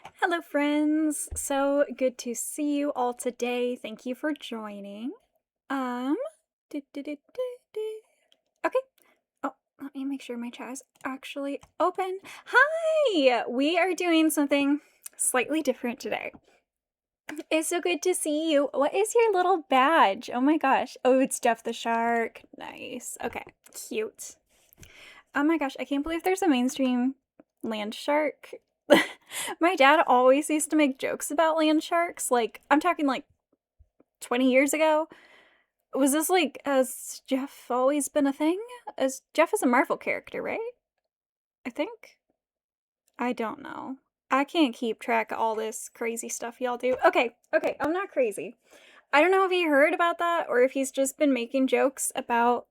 Hello, friends. So good to see you all today. Thank you for joining. Um, do, do, do, do, do. Okay. Oh, let me make sure my chat is actually open. Hi! We are doing something slightly different today. It's so good to see you. What is your little badge? Oh my gosh. Oh, it's Jeff the Shark. Nice. Okay, cute. Oh my gosh, I can't believe there's a mainstream land shark. My dad always used to make jokes about land sharks. Like, I'm talking like 20 years ago. Was this like, has Jeff always been a thing? As Jeff is a Marvel character, right? I think. I don't know. I can't keep track of all this crazy stuff y'all do. Okay, I'm not crazy. I don't know if he heard about that or if he's just been making jokes about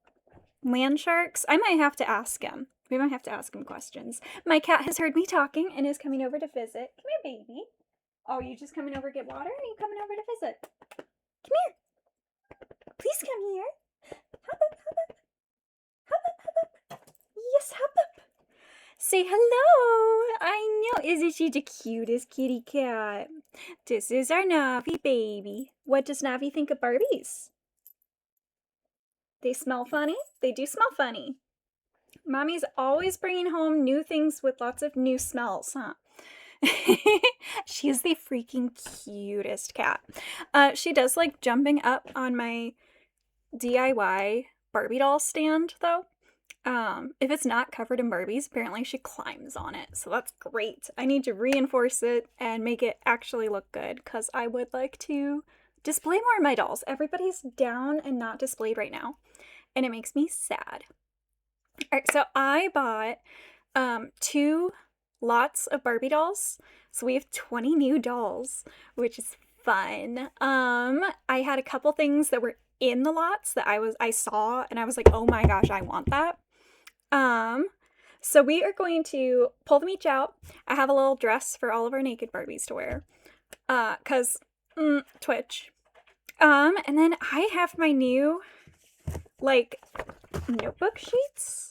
land sharks. I might have to ask him. We might have to ask him questions. My cat has heard me talking and is coming over to visit. Come here, baby. Oh, you just coming over to get water? Or are you coming over to visit? Come here. Please come here. Hop up, hop up. Hop up, hop up. Yes, hop up. Say hello. I know. Isn't she the cutest kitty cat? This is our Navi baby. What does Navi think of Barbies? They smell funny? They do smell funny. Mommy's always bringing home new things with lots of new smells, huh? She is the freaking cutest cat. She does like jumping up on my DIY Barbie doll stand, though. If it's not covered in Barbies, apparently she climbs on it, so that's great. I need to reinforce it and make it actually look good, because I would like to display more of my dolls. Everybody's down and not displayed right now, and it makes me sad. Alright, so I bought two lots of Barbie dolls. So we have 20 new dolls, which is fun. I had a couple things that were in the lots that I saw and I was like, "Oh my gosh, I want that." Um, so we are going to pull them each out. I have a little dress for all of our naked Barbies to wear. 'Cause Twitch. And then I have my new like notebook sheets.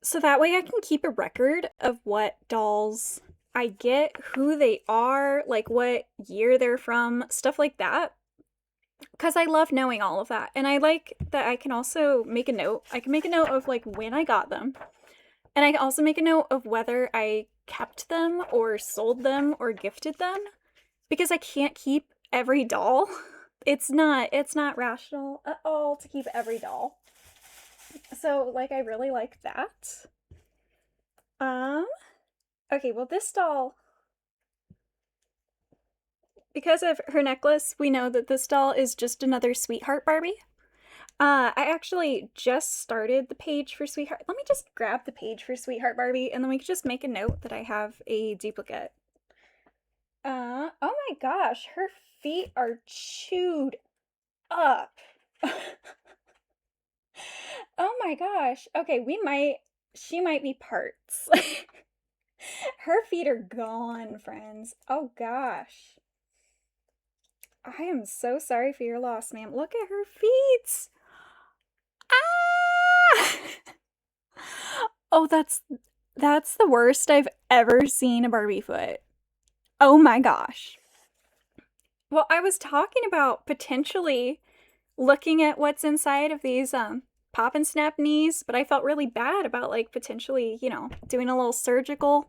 So that way I can keep a record of what dolls I get, who they are, like what year they're from, stuff like that. Because I love knowing all of that. And I like that I can also make a note. I can make a note of like when I got them. And I can also make a note of whether I kept them or sold them or gifted them. Because I can't keep every doll. It's not rational at all to keep every doll. So like I really like that. Um, okay, well, this doll, because of her necklace, we know that this doll is just another Sweetheart Barbie. I actually just started the page for Sweetheart. Let me just grab the page for Sweetheart Barbie, and then we can just make a note that I have a duplicate. Oh my gosh, her feet are chewed up. Oh my gosh. Okay, she might be parts. Her feet are gone, friends. Oh gosh. I am so sorry for your loss, ma'am. Look at her feet. Ah! Oh, that's the worst I've ever seen a Barbie foot. Oh my gosh. Well, I was talking about potentially looking at what's inside of these pop and snap knees, but I felt really bad about like potentially, doing a little surgical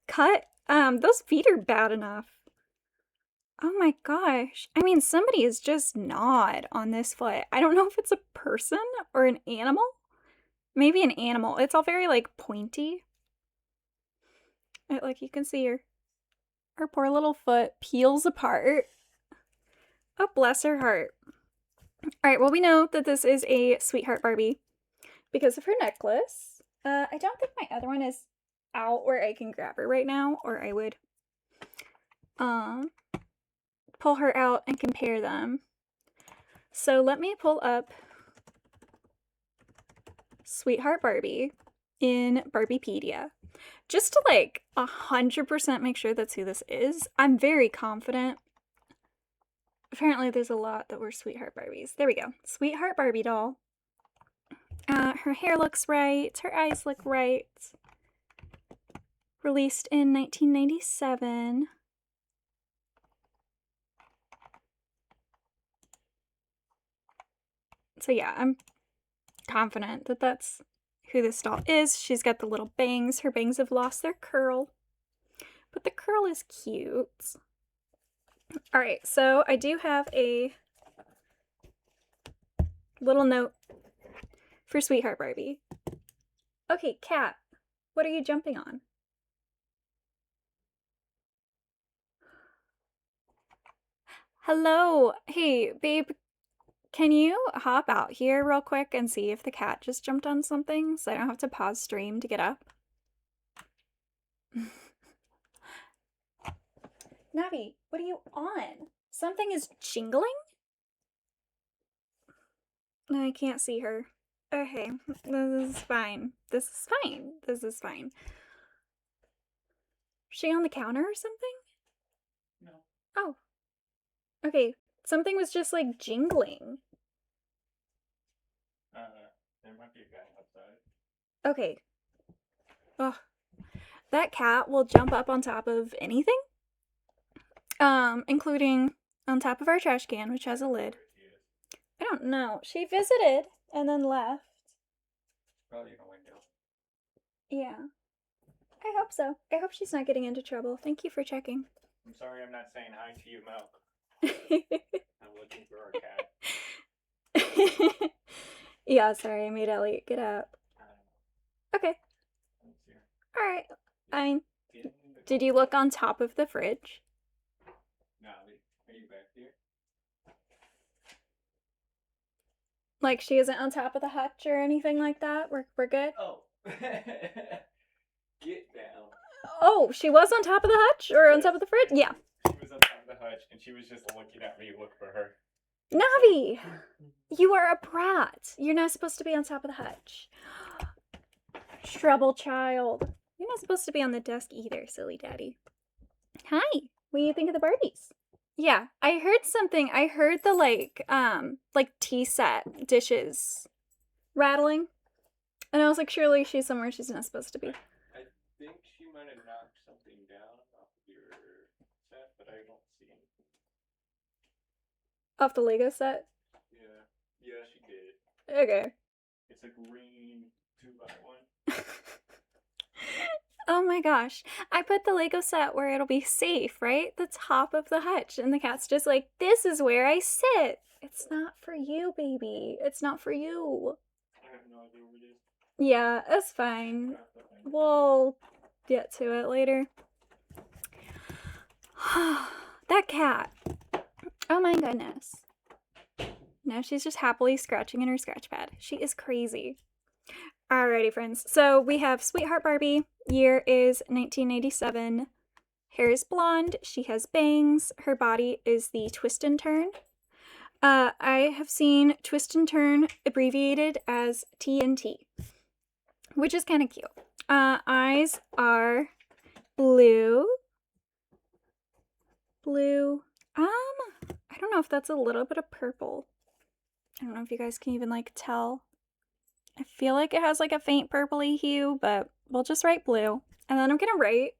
cut. Those feet are bad enough. Oh my gosh. I mean, somebody is just gnawed on this foot. I don't know if it's a person or an animal. Maybe an animal. It's all very like pointy. Like you can see her poor little foot peels apart. Oh, bless her heart. Alright, well, we know that this is a Sweetheart Barbie because of her necklace. I don't think my other one is out where I can grab her right now, or I would pull her out and compare them. So let me pull up Sweetheart Barbie in Barbiepedia. Just to like 100% make sure that's who this is. I'm very confident. Apparently there's a lot that were Sweetheart Barbies. There we go. Sweetheart Barbie doll. Her hair looks right. Her eyes look right. released in 1997. So yeah, I'm confident that that's who this doll is. She's got the little bangs. Her bangs have lost their curl, but the curl is cute. All right, so I do have a little note for Sweetheart Barbie. Okay, cat, what are you jumping on? Hello. Hey, babe, can you hop out here real quick and see if the cat just jumped on something so I don't have to pause stream to get up? Navi, what are you on? Something is jingling? No, I can't see her. Okay, this is fine. This is fine. This is fine. Is she on the counter or something? No. Oh. Okay, something was just like jingling. There might be a guy outside. Okay. Oh, that cat will jump up on top of anything. Including on top of our trash can, which has a lid. I don't know. She visited and then left. Probably in a window. Yeah. I hope so. I hope she's not getting into trouble. Thank you for checking. I'm sorry I'm not saying hi to you, Milk. I'm looking for our cat. Yeah, sorry, I made Elliot get up. Okay. Alright. Fine. Did you look on top of the fridge? No, are you back here? Like she isn't on top of the hutch or anything like that? We're good? Oh. Get down. Oh, she was on top of the hutch or on top of the fridge? Yeah. She was on top of the hutch and she was just looking at me. Look for her. Navi! You are a brat. You're not supposed to be on top of the hutch. Trouble child. You're not supposed to be on the desk either, silly daddy. Hi. What do you think of the Barbies? Yeah, I heard something. I heard the like tea set dishes rattling. And I was like, surely she's somewhere she's not supposed to be. I think she might have knocked something down off your set, but I don't see anything. Off the Lego set? Yeah. Yeah, she did. Okay. It's a green 2x1. Oh my gosh. I put the Lego set where it'll be safe, right? The top of the hutch. And the cat's just like, this is where I sit. It's not for you, baby. It's not for you. I have no idea where it is. Yeah, that's fine. We'll get to it later. That cat. Oh my goodness. Now she's just happily scratching in her scratch pad. She is crazy. Alrighty, friends. So we have Sweetheart Barbie. Year is 1987. Hair is blonde. She has bangs. Her body is the twist and turn. I have seen twist and turn abbreviated as TNT, which is kind of cute. Eyes are blue. I don't know if that's a little bit of purple. I don't know if you guys can even like tell. I feel like it has like a faint purpley hue, but we'll just write blue. And then I'm gonna write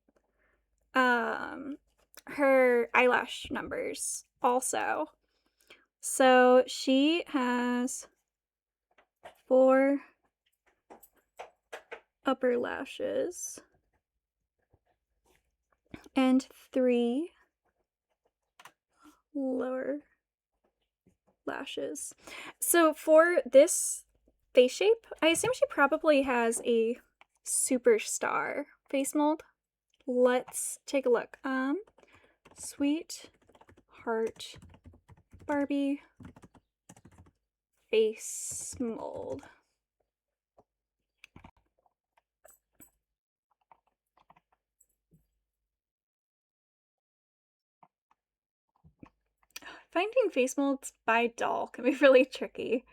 her eyelash numbers also. So she has 4 upper lashes and 3 lower lashes. So for this face shape, I assume she probably has a superstar face mold. Let's take a look. Sweetheart Barbie face mold. Finding face molds by doll can be really tricky.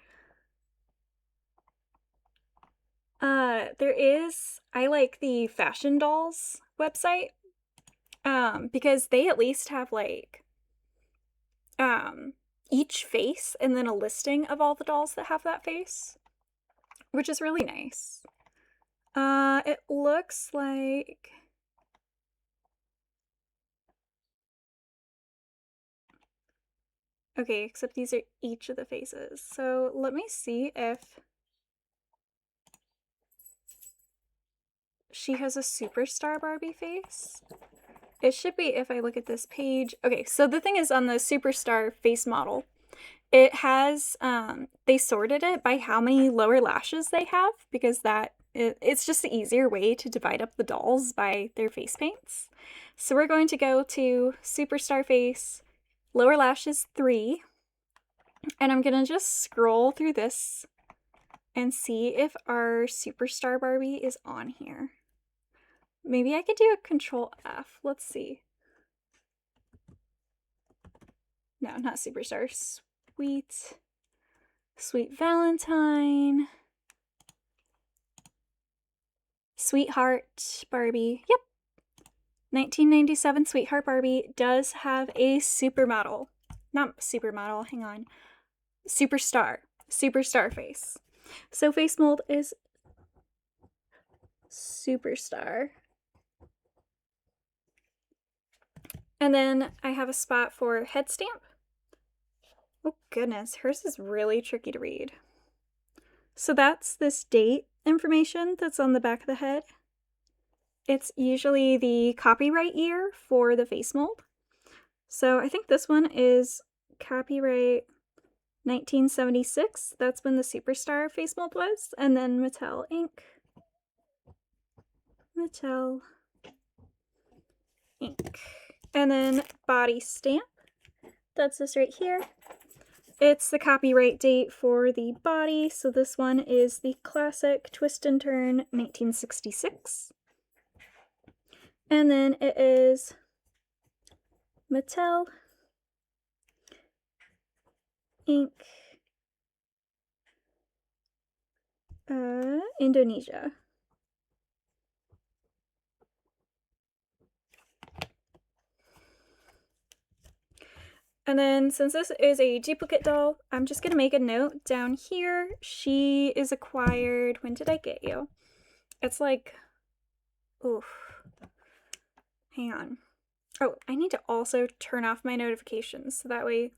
There is, I like the Fashion Dolls website, because they at least have like, each face and then a listing of all the dolls that have that face, which is really nice. It looks like Okay, except these are each of the faces. So let me see if she has a superstar Barbie face. It should be if I look at this page. Okay, so the thing is on the superstar face model, it has they sorted it by how many lower lashes they have because it's just the easier way to divide up the dolls by their face paints. So we're going to go to superstar face, lower lashes 3, and I'm going to just scroll through this and see if our superstar Barbie is on here. Maybe I could do a control F. Let's see. No, not superstar. Sweet Valentine. Sweetheart Barbie. Yep. 1997 Sweetheart Barbie does have a supermodel. Not supermodel, hang on. Superstar. Superstar face. So face mold is superstar. And then I have a spot for head stamp. Oh goodness, hers is really tricky to read. So that's this date information that's on the back of the head. It's usually the copyright year for the face mold. So I think this one is copyright 1976. That's when the Superstar face mold was. And then Mattel ink. Mattel ink. And then body stamp. That's this right here. It's the copyright date for the body. So this one is the classic twist and turn 1966. And then it is Mattel ink Indonesia. And then since this is a duplicate doll, I'm just gonna make a note down here. She is acquired, when did I get you? It's like, oof. Hang on. Oh, I need to also turn off my notifications so that way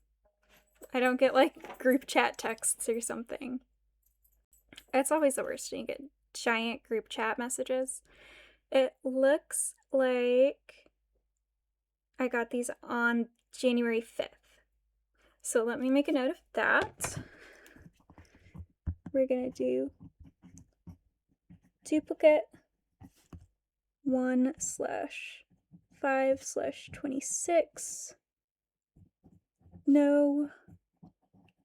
I don't get like group chat texts or something. It's always the worst when you get giant group chat messages. It looks like I got these on January 5th. So let me make a note of that. We're gonna do duplicate 1/5/26. No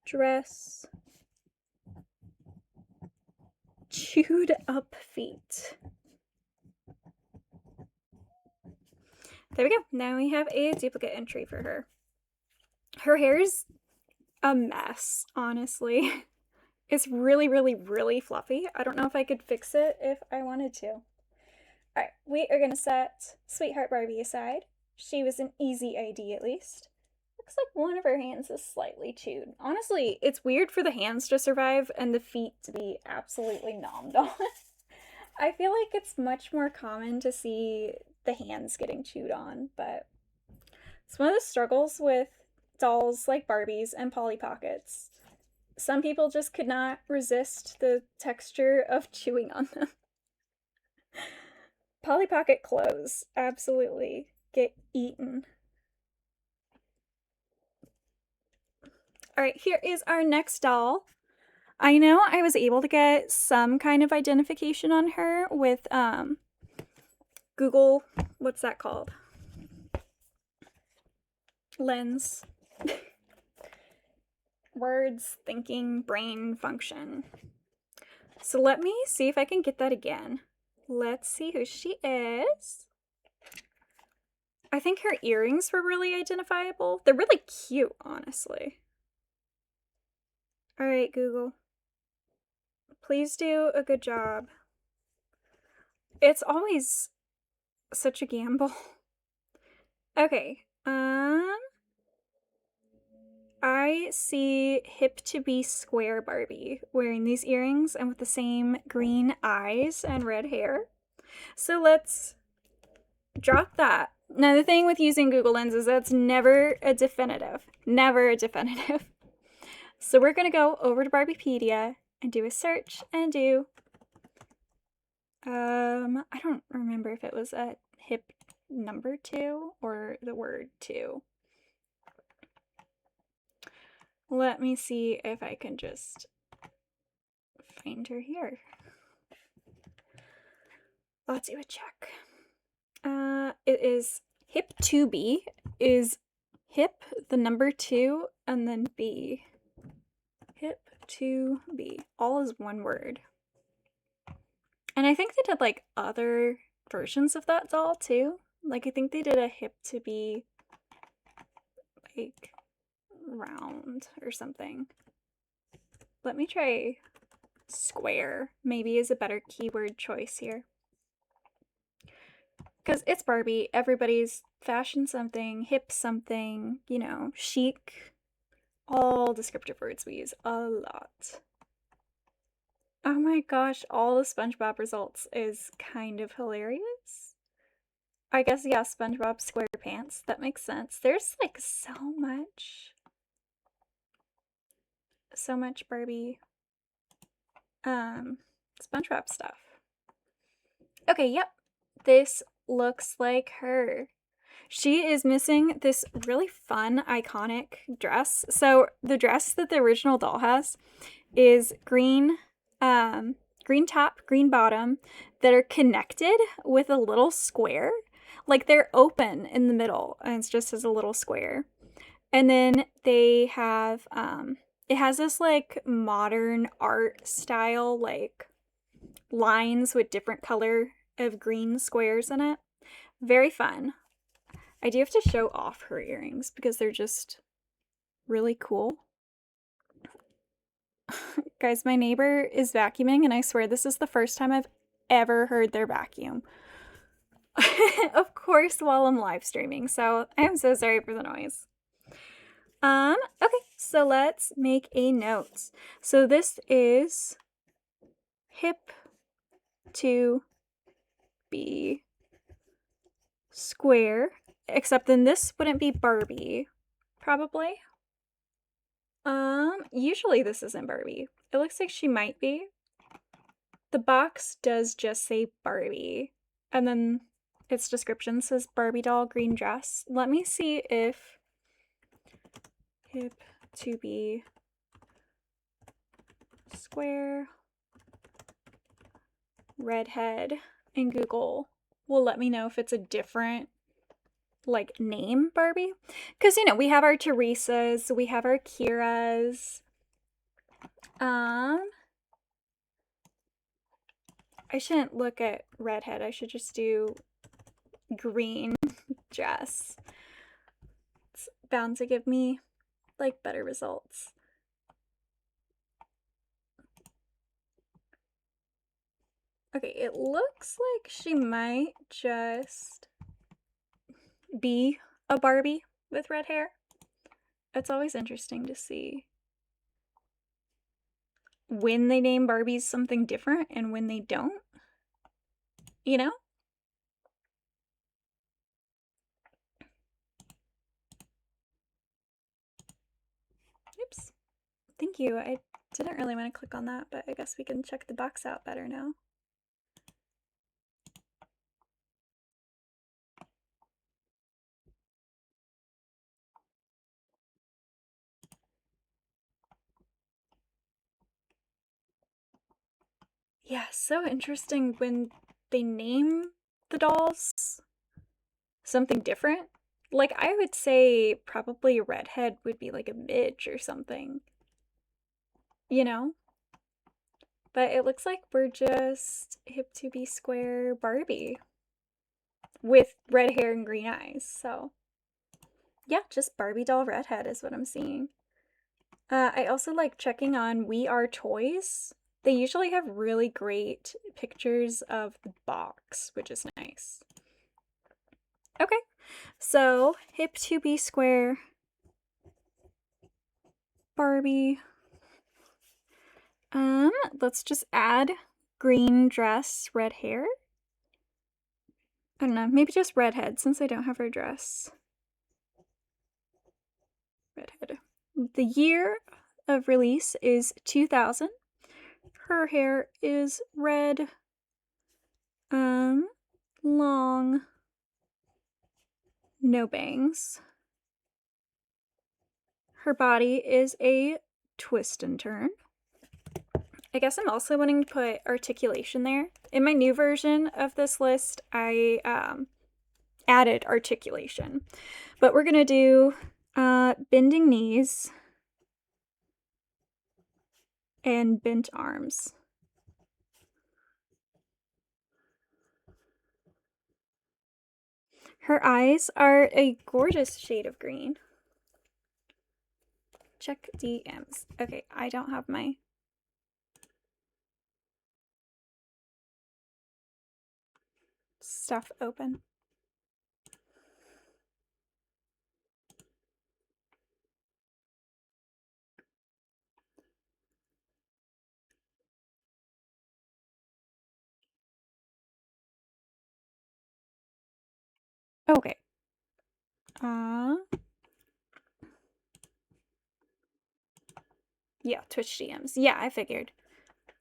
dress. Chewed up feet. There we go. Now we have a duplicate entry for her. Her hair's a mess, honestly. It's really, really, really fluffy. I don't know if I could fix it if I wanted to. Alright, we are gonna set Sweetheart Barbie aside. She was an easy ID at least. Looks like one of her hands is slightly chewed. Honestly, it's weird for the hands to survive and the feet to be absolutely nommed on. I feel like it's much more common to see the hands getting chewed on, but it's one of the struggles with dolls like Barbies and Polly Pockets. Some people just could not resist the texture of chewing on them. Polly Pocket clothes absolutely get eaten. Alright, here is our next doll. I know I was able to get some kind of identification on her with Google, what's that called? Lens. Words, thinking, brain function. So let me see if I can get that again. Let's see who she is. I think her earrings were really identifiable. They're really cute, honestly. Alright, Google. Please do a good job. It's always such a gamble. Okay, I see hip to be square Barbie wearing these earrings and with the same green eyes and red hair. So let's drop that. Now, the thing with using Google Lens is that's never a definitive. Never a definitive. So we're going to go over to Barbiepedia and do a search and do, I don't remember if it was a hip number 2 or the word 2. Let me see if I can just find her here. Let's do a check. It is hip 2B is hip, the number 2, and then B. Hip 2B. All is one word. And I think they did like other versions of that doll too. Like I think they did a hip to be like round or something. Let me try square. Maybe is a better keyword choice here. Because it's Barbie, everybody's fashion something, hip something, you know, chic. All descriptive words we use a lot. Oh my gosh, all the SpongeBob results is kind of hilarious. I guess, yeah, SpongeBob SquarePants. That makes sense. There's like so much Barbie, SpongeBob stuff. Okay, yep. This looks like her. She is missing this really fun, iconic dress. So the dress that the original doll has is green, green top, green bottom, that are connected with a little square. Like they're open in the middle, and it's just as a little square. And then they have, it has this like modern art style, like lines with different color of green squares in it. Very fun. I do have to show off her earrings because they're just really cool. Guys, my neighbor is vacuuming, and I swear this is the first time I've ever heard their vacuum. Of course, while I'm live streaming, so I am so sorry for the noise. Okay, so let's make a note. So this is hip to be square, except then this wouldn't be Barbie, probably. Usually this isn't Barbie. It looks like she might be. The box does just say Barbie, and then its description says Barbie doll green dress. Let me see if hip to be square redhead in Google will let me know if it's a different like name Barbie, because you know we have our Teresas, we have our Kiras. I shouldn't look at redhead. I should just do green dress. It's bound to give me like better results. Okay, it looks like she might just be a Barbie with red hair. It's always interesting to see when they name Barbies something different and when they don't. You know? Oops. Thank you. I didn't really want to click on that, but I guess we can check the box out better now. Yeah, so interesting when they name the dolls something different. Like, I would say probably a redhead would be like a midge or something, you know? But it looks like we're just hip to be square Barbie with red hair and green eyes. So, yeah, just Barbie doll redhead is what I'm seeing. I also like checking on We Are Toys. They usually have really great pictures of the box, which is nice. Okay, so hip to be square Barbie. Let's just add green dress, red hair. I don't know, maybe just redhead since I don't have her dress. Redhead. The year of release is 2000. Her hair is red, long, no bangs. Her body is a twist and turn. I guess I'm also wanting to put articulation there. In my new version of this list, I added articulation. But we're going to do bending knees and bent arms. Her eyes are a gorgeous shade of green. Check DMs. Okay, I don't have my stuff open. Okay. Yeah, Twitch DMs. Yeah, I figured.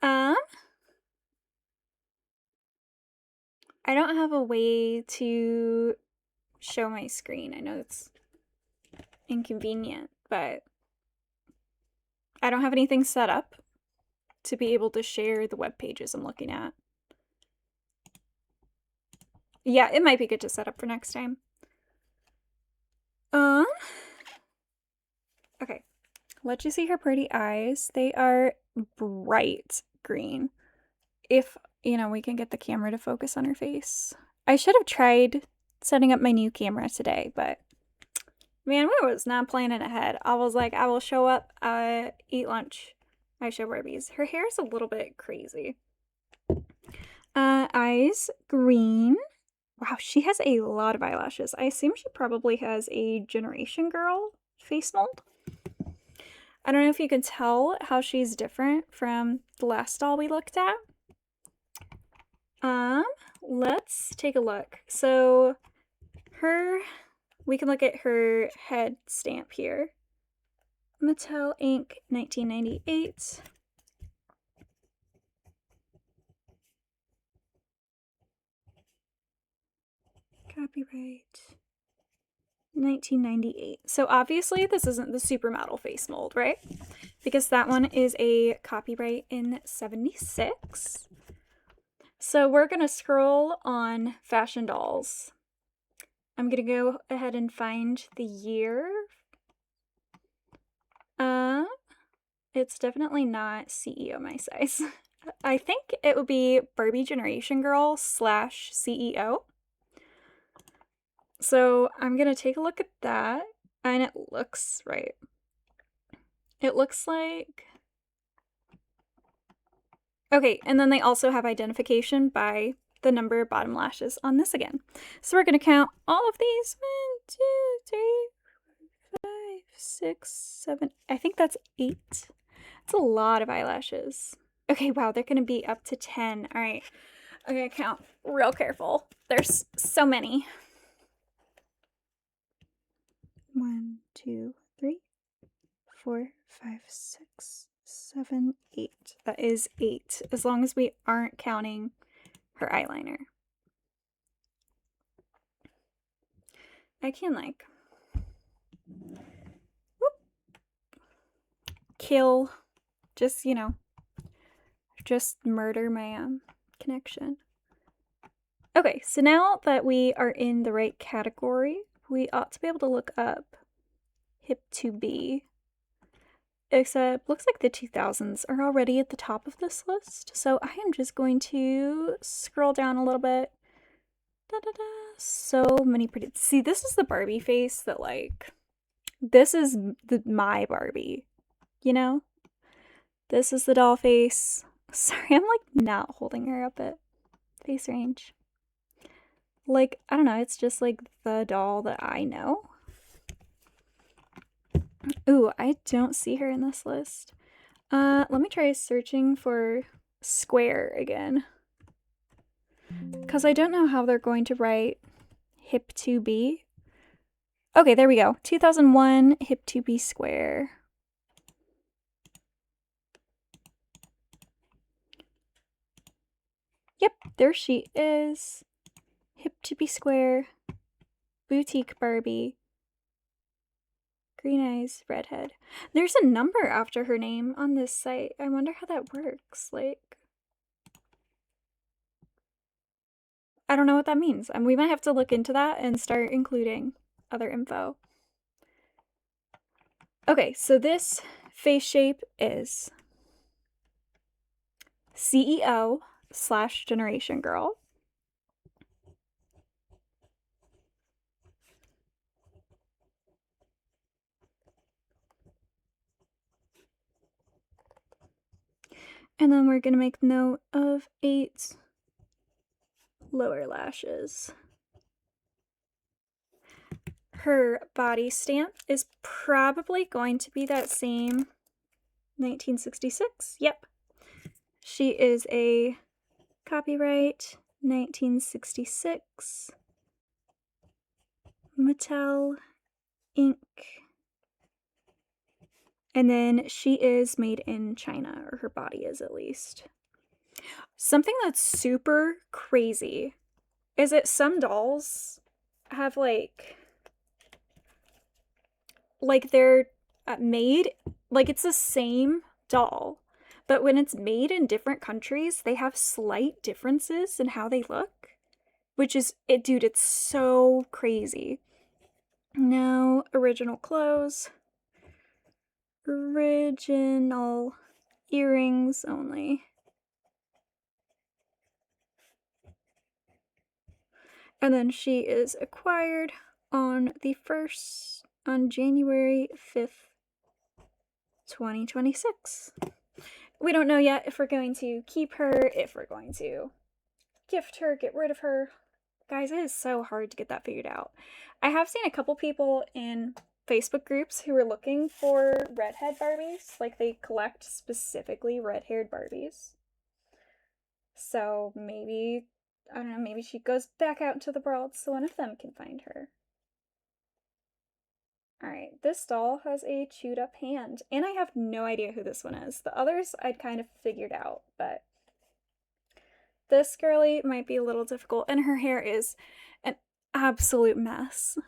I don't have a way to show my screen. I know it's inconvenient, but I don't have anything set up to be able to share the web pages I'm looking at. Yeah, it might be good to set up for next time. Okay. Let you see her pretty eyes. They are bright green. If, we can get the camera to focus on her face. I should have tried setting up my new camera today, but man, we was not planning ahead. I was like, I will show up, eat lunch. I show Barbies. Her hair is a little bit crazy. Eyes green. Wow, she has a lot of eyelashes. I assume she probably has a Generation Girl face mold. I don't know if you can tell how she's different from the last doll we looked at. Let's take a look. So we can look at her head stamp here. Mattel Inc. 1998. Copyright 1998. So obviously this isn't the supermodel face mold, right? Because that one is a copyright in 76. So we're going to scroll on fashion dolls. I'm going to go ahead and find the year. It's definitely not CEO my size. I think it would be Barbie Generation Girl / CEO. So I'm going to take a look at that, and it looks right. It looks like... Okay, and then they also have identification by the number of bottom lashes on this again. So we're going to count all of these. 1, 2, 3, 4, 5, 6, 7. I think that's 8. That's a lot of eyelashes. Okay, wow, they're going to be up to 10. All right, I'm going to count real careful. There's so many. 1, 2, 3, 4, 5, 6, 7, 8. That is 8, as long as we aren't counting her eyeliner. I can whoop, kill, just murder my connection. Okay, so now that we are in the right category, we ought to be able to look up Hip to Be. Except looks like the 2000s are already at the top of this list. So I am just going to scroll down a little bit. So many pretty... See, this is the Barbie face that this is my Barbie, This is the doll face. Sorry, I'm not holding her up at face range. I don't know, it's just the doll that I know. Ooh, I don't see her in this list. Let me try searching for Square again. because I don't know how they're going to write hip 2B. Okay, there we go. 2001 hip 2B square. Yep, there she is. Hip 2B square. Boutique Barbie. Green eyes, redhead. There's a number after her name on this site. I wonder how that works. Like, I don't know what that means. We might have to look into that and start including other info. Okay, so this face shape is CEO/Generation Girl. And then we're going to make note of 8 lower lashes. Her body stamp is probably going to be that same 1966. Yep. She is a copyright 1966 Mattel Inc. And then she is made in China, or her body is at least. Something that's super crazy is that some dolls have like they're made, like it's the same doll, but when it's made in different countries, they have slight differences in how they look, which is it, dude, it's so crazy. No original clothes. Original earrings only. And then she is acquired on January 5th, 2026. We don't know yet if we're going to keep her, if we're going to gift her, get rid of her. Guys, it is so hard to get that figured out. I have seen a couple people in Facebook groups who are looking for redhead Barbies. Like, they collect specifically red-haired Barbies. So maybe, I don't know, maybe she goes back out into the world so one of them can find her. Alright, this doll has a chewed up hand, and I have no idea who this one is. The others I'd kind of figured out, but this girly might be a little difficult, and her hair is an absolute mess.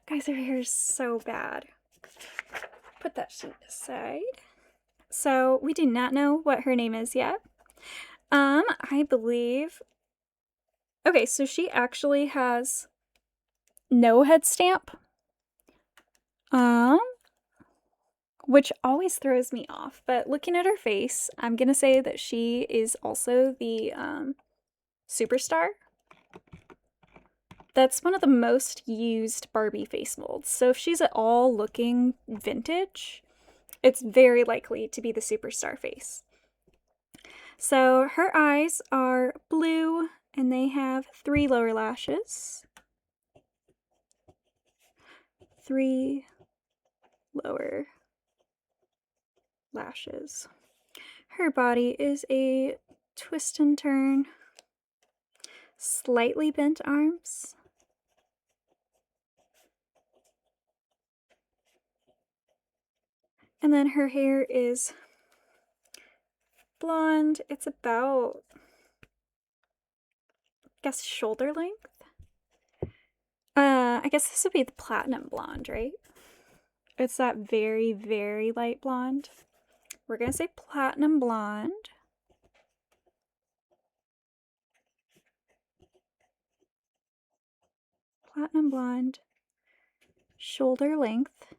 Guys, her hair is so bad. Put that sheet aside. So, we do not know what her name is yet. I believe... Okay, so she actually has no head stamp. Which always throws me off, but looking at her face, I'm gonna say that she is also the, Superstar. That's one of the most used Barbie face molds, so if she's at all looking vintage, it's very likely to be the Superstar face. So her eyes are blue, and they have 3 lower lashes. 3 lower lashes. Her body is a twist and turn, slightly bent arms. And then her hair is blonde. It's about, I guess, shoulder length. I guess this would be the platinum blonde, right? It's that very, very light blonde. We're gonna say platinum blonde. Platinum blonde. Shoulder length.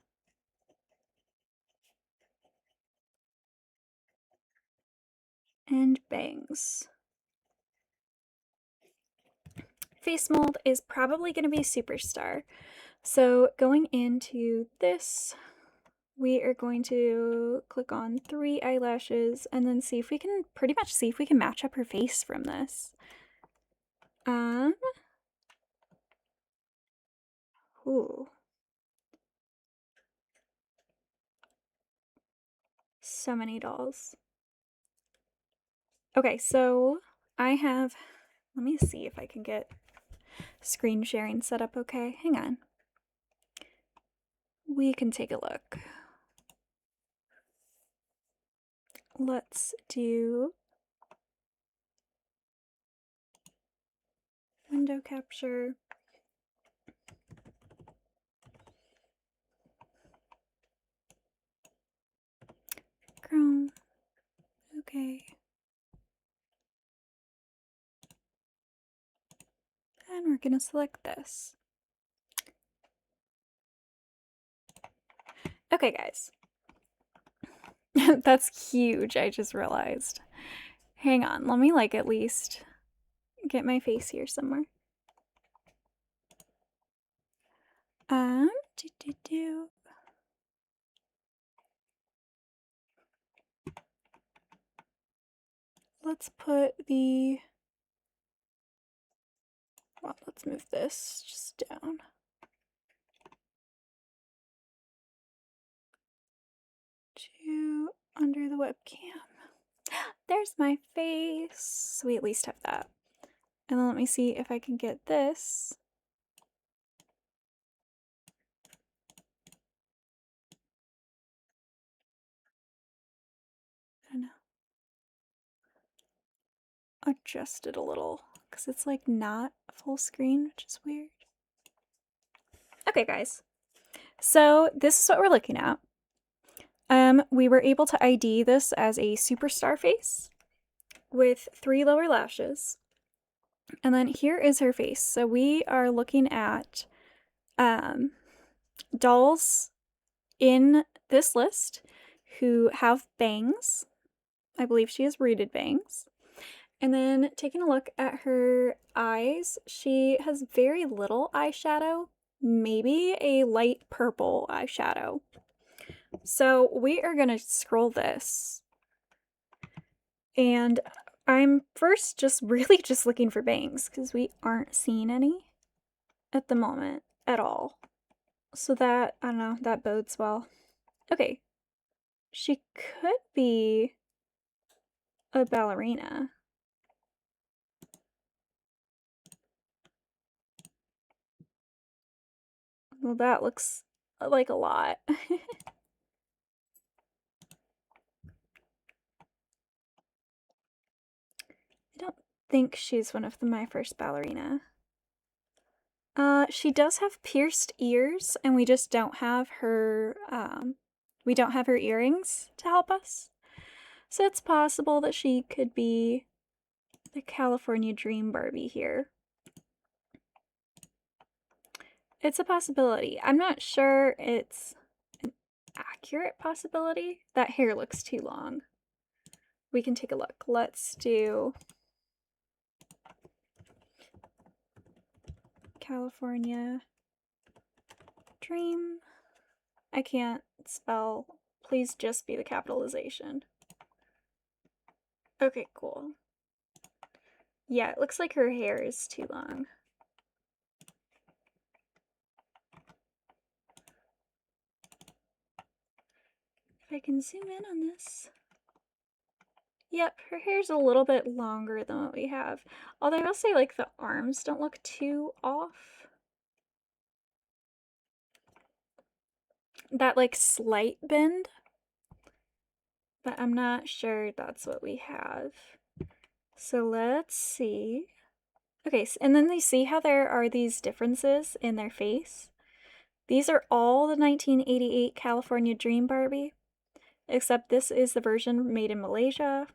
And bangs. Face mold is probably going to be Superstar. So going into this, we are going to click on 3 eyelashes and then see if we can pretty much see if we can match up her face from this. Ooh. So many dolls. Okay, so I have Let me see if I can get screen sharing set up okay. Hang on. We can take a look. Let's do window capture. Chrome. Okay. And we're gonna select this. Okay, guys. That's huge, I just realized. Hang on, let me like at least get my face here somewhere. Do, do, do. Let's put the, well, let's move this just down. To under the webcam. There's my face. So we at least have that. And then let me see if I can get this. I don't know. Adjust it a little because it's like not full screen, which is weird. Okay, guys. So this is what we're looking at. We were able to ID this as a superstar face with 3 lower lashes. And then here is her face. So we are looking at dolls in this list who have bangs. I believe she has rooted bangs. And then taking a look at her eyes, she has very little eyeshadow, maybe a light purple eyeshadow. So we are going to scroll this. And I'm first just really just looking for bangs because we aren't seeing any at the moment at all. So that, I don't know, that bodes well. Okay. She could be a ballerina. Well, that looks like a lot. I don't think she's one of my first ballerina. She does have pierced ears, and we just don't have her, we don't have her earrings to help us. So it's possible that she could be the California Dream Barbie here. It's a possibility. I'm not sure it's an accurate possibility. That hair looks too long. We can take a look. Let's do California Dream. I can't spell. Please just be the capitalization. Okay, cool. Yeah, it looks like her hair is too long. If I can zoom in on this. Yep, her hair's a little bit longer than what we have. Although I will say, like, the arms don't look too off. That, like, slight bend. But I'm not sure that's what we have. So let's see. Okay, and then they see how there are these differences in their face. These are all the 1988 California Dream Barbie, except this is the version made in Malaysia,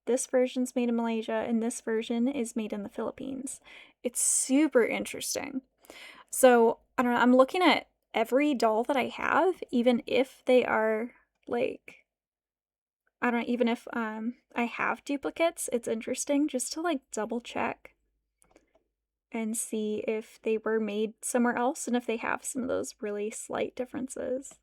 this version's made in Malaysia, and this version is made in the Philippines. It's super interesting. So, I don't know, I'm looking at every doll that I have, even if they are, like, I don't know, even if I have duplicates, it's interesting just to, like, double check and see if they were made somewhere else and if they have some of those really slight differences.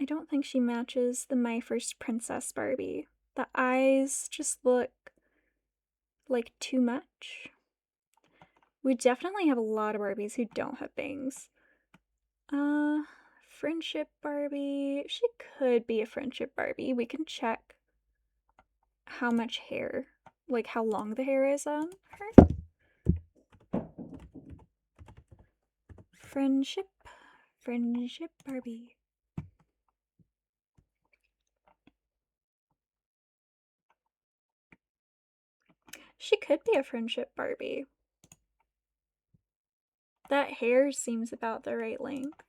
I don't think she matches the My First Princess Barbie. The eyes just look like too much. We definitely have a lot of Barbies who don't have bangs. Friendship Barbie. She could be a friendship Barbie. We can check how much hair, like how long the hair is on her. Friendship. Friendship Barbie. She could be a friendship Barbie. That hair seems about the right length.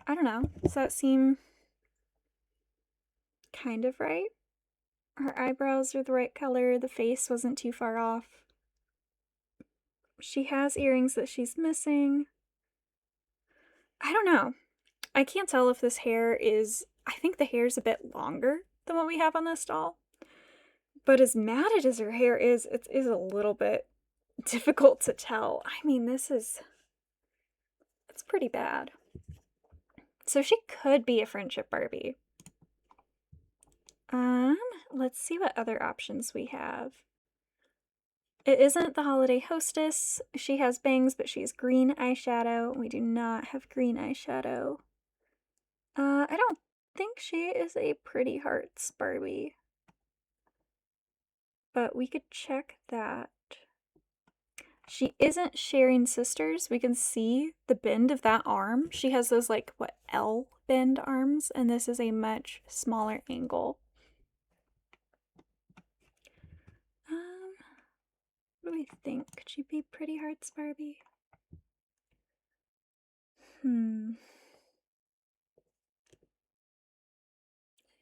I don't know. Does that seem kind of right? Her eyebrows are the right color. The face wasn't too far off. She has earrings that she's missing. I don't know. I can't tell if this hair is... I think the hair's a bit longer than what we have on this doll. But as matted as her hair is, it is a little bit difficult to tell. I mean, it's pretty bad. So she could be a friendship Barbie. Let's see what other options we have. It isn't the holiday hostess. She has bangs, but she has green eyeshadow. We do not have green eyeshadow. I don't think she is a Pretty Hearts Barbie. But we could check that. She isn't sharing sisters. We can see the bend of that arm. She has those, like, what, L bend arms, and this is a much smaller angle. What do we think? Could she be Pretty Hearts Barbie?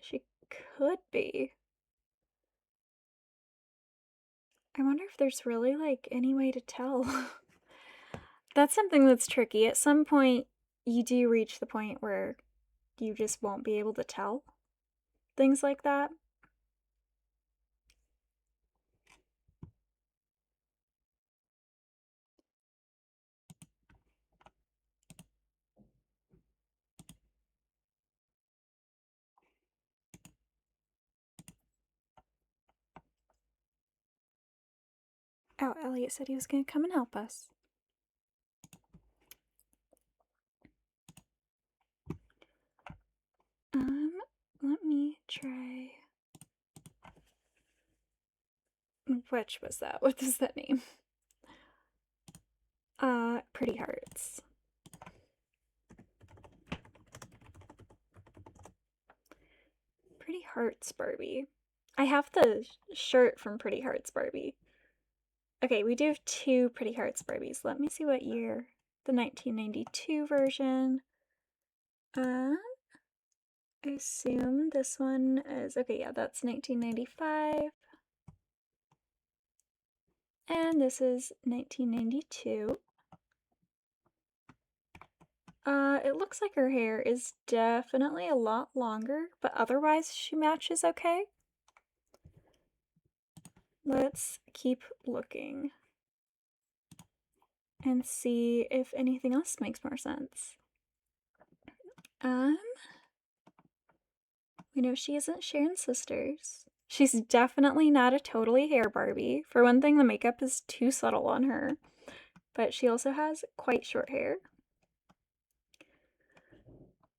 She could be. I wonder if there's really, like, any way to tell. That's something that's tricky. At some point, you do reach the point where you just won't be able to tell things like that. Oh, Elliot said he was going to come and help us. Let me try. Which was that? What does that mean? Pretty Hearts. Pretty Hearts Barbie. I have the shirt from Pretty Hearts Barbie. Okay, we do have two Pretty Hearts Barbies. Let me see what year. The 1992 version. I assume this one is... Okay, yeah, that's 1995. And this is 1992. It looks like her hair is definitely a lot longer, but otherwise she matches okay. Let's keep looking and see if anything else makes more sense. We know she isn't Sharon's sisters. She's definitely not a totally hair Barbie. For one thing, the makeup is too subtle on her, but she also has quite short hair.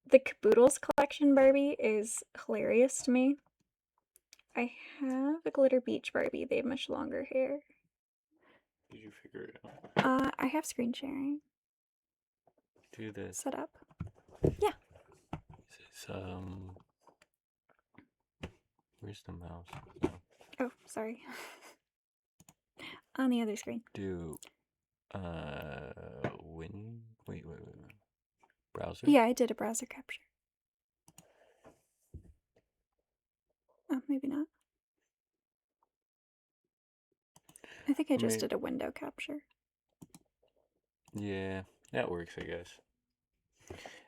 The Caboodles collection Barbie is hilarious to me. I have a Glitter Beach Barbie. They have much longer hair. Did you figure it out? I have screen sharing. Do this. Set up. Yeah. This is, where's the mouse? No. Oh, sorry. On the other screen. Do, wait. Browser? Yeah, I did a browser capture. Oh, maybe not. I think I just did a window capture. Yeah, that works, I guess.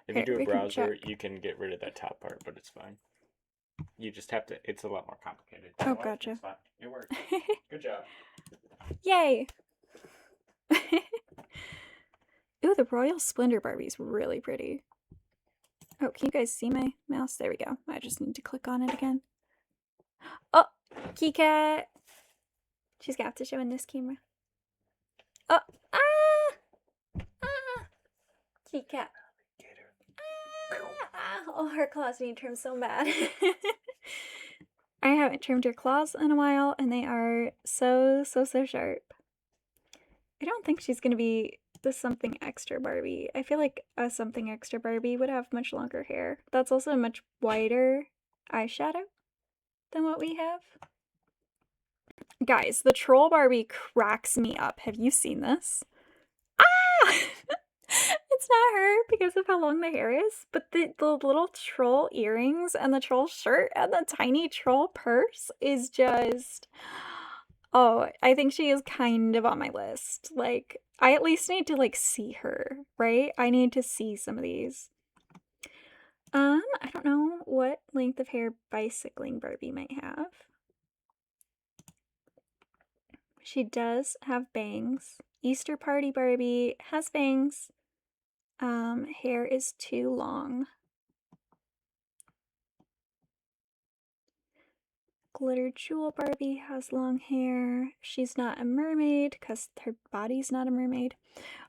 If Here, you do a we can browser, check. you can get rid of that top part, but it's fine. You just have to, it's a lot more complicated. Oh, You know what? gotcha. It's fine. It works. Good job. Yay! Ooh, the Royal Splendor Barbie's really pretty. Oh, can you guys see my mouse? There we go. I just need to click on it again. Oh, Keycat! She's gonna have to show in this camera. Oh, Keycat. Oh, her claws need trim so bad. I haven't trimmed her claws in a while, and they are so sharp. I don't think she's gonna be the something extra Barbie. I feel like a something extra Barbie would have much longer hair. That's also a much whiter eyeshadow than what we have. Guys, the troll Barbie cracks me up. Have you seen this? Ah! It's not her because of how long the hair is, but the little troll earrings and the troll shirt and the tiny troll purse is just. Oh, I think she is kind of on my list. Like, I at least need to like see her, right? I need to see some of these. I don't know what length of hair bicycling Barbie might have. She does have bangs. Easter Party Barbie has bangs. Hair is too long. Glitter Jewel Barbie has long hair. She's not a mermaid because her body's not a mermaid.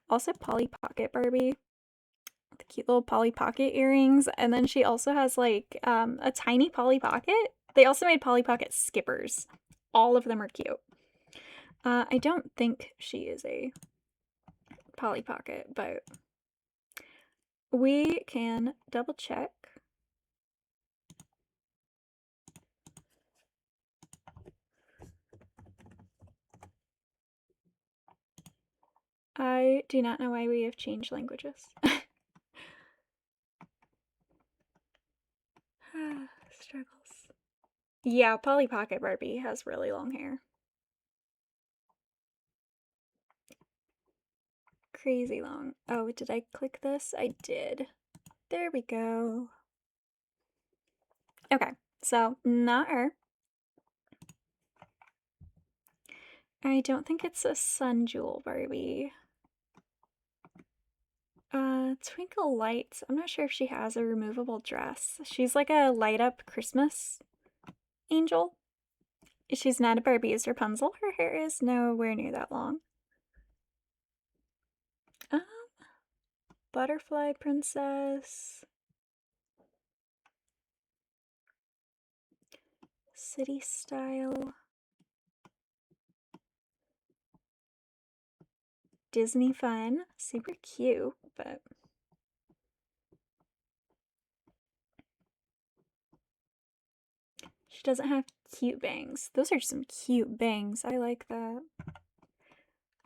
Also, Polly Pocket Barbie, the cute little Polly Pocket earrings. And then she also has like a tiny Polly Pocket. They also made Polly Pocket skippers. All of them are cute. I don't think she is a Polly Pocket, but we can double check. I do not know why we have changed languages. Struggles. Yeah, Polly Pocket Barbie has really long hair. Crazy long. Oh, did I click this? I did. There we go. Okay, so not her. I don't think it's a Sun Jewel Barbie. Twinkle Lights. I'm not sure if she has a removable dress. She's like a light up Christmas angel. She's not a Barbie, is Rapunzel. Her hair is nowhere near that long. Um, Butterfly Princess. City Style. Disney Fun. Super cute, but she doesn't have cute bangs. Those are some cute bangs. I like that.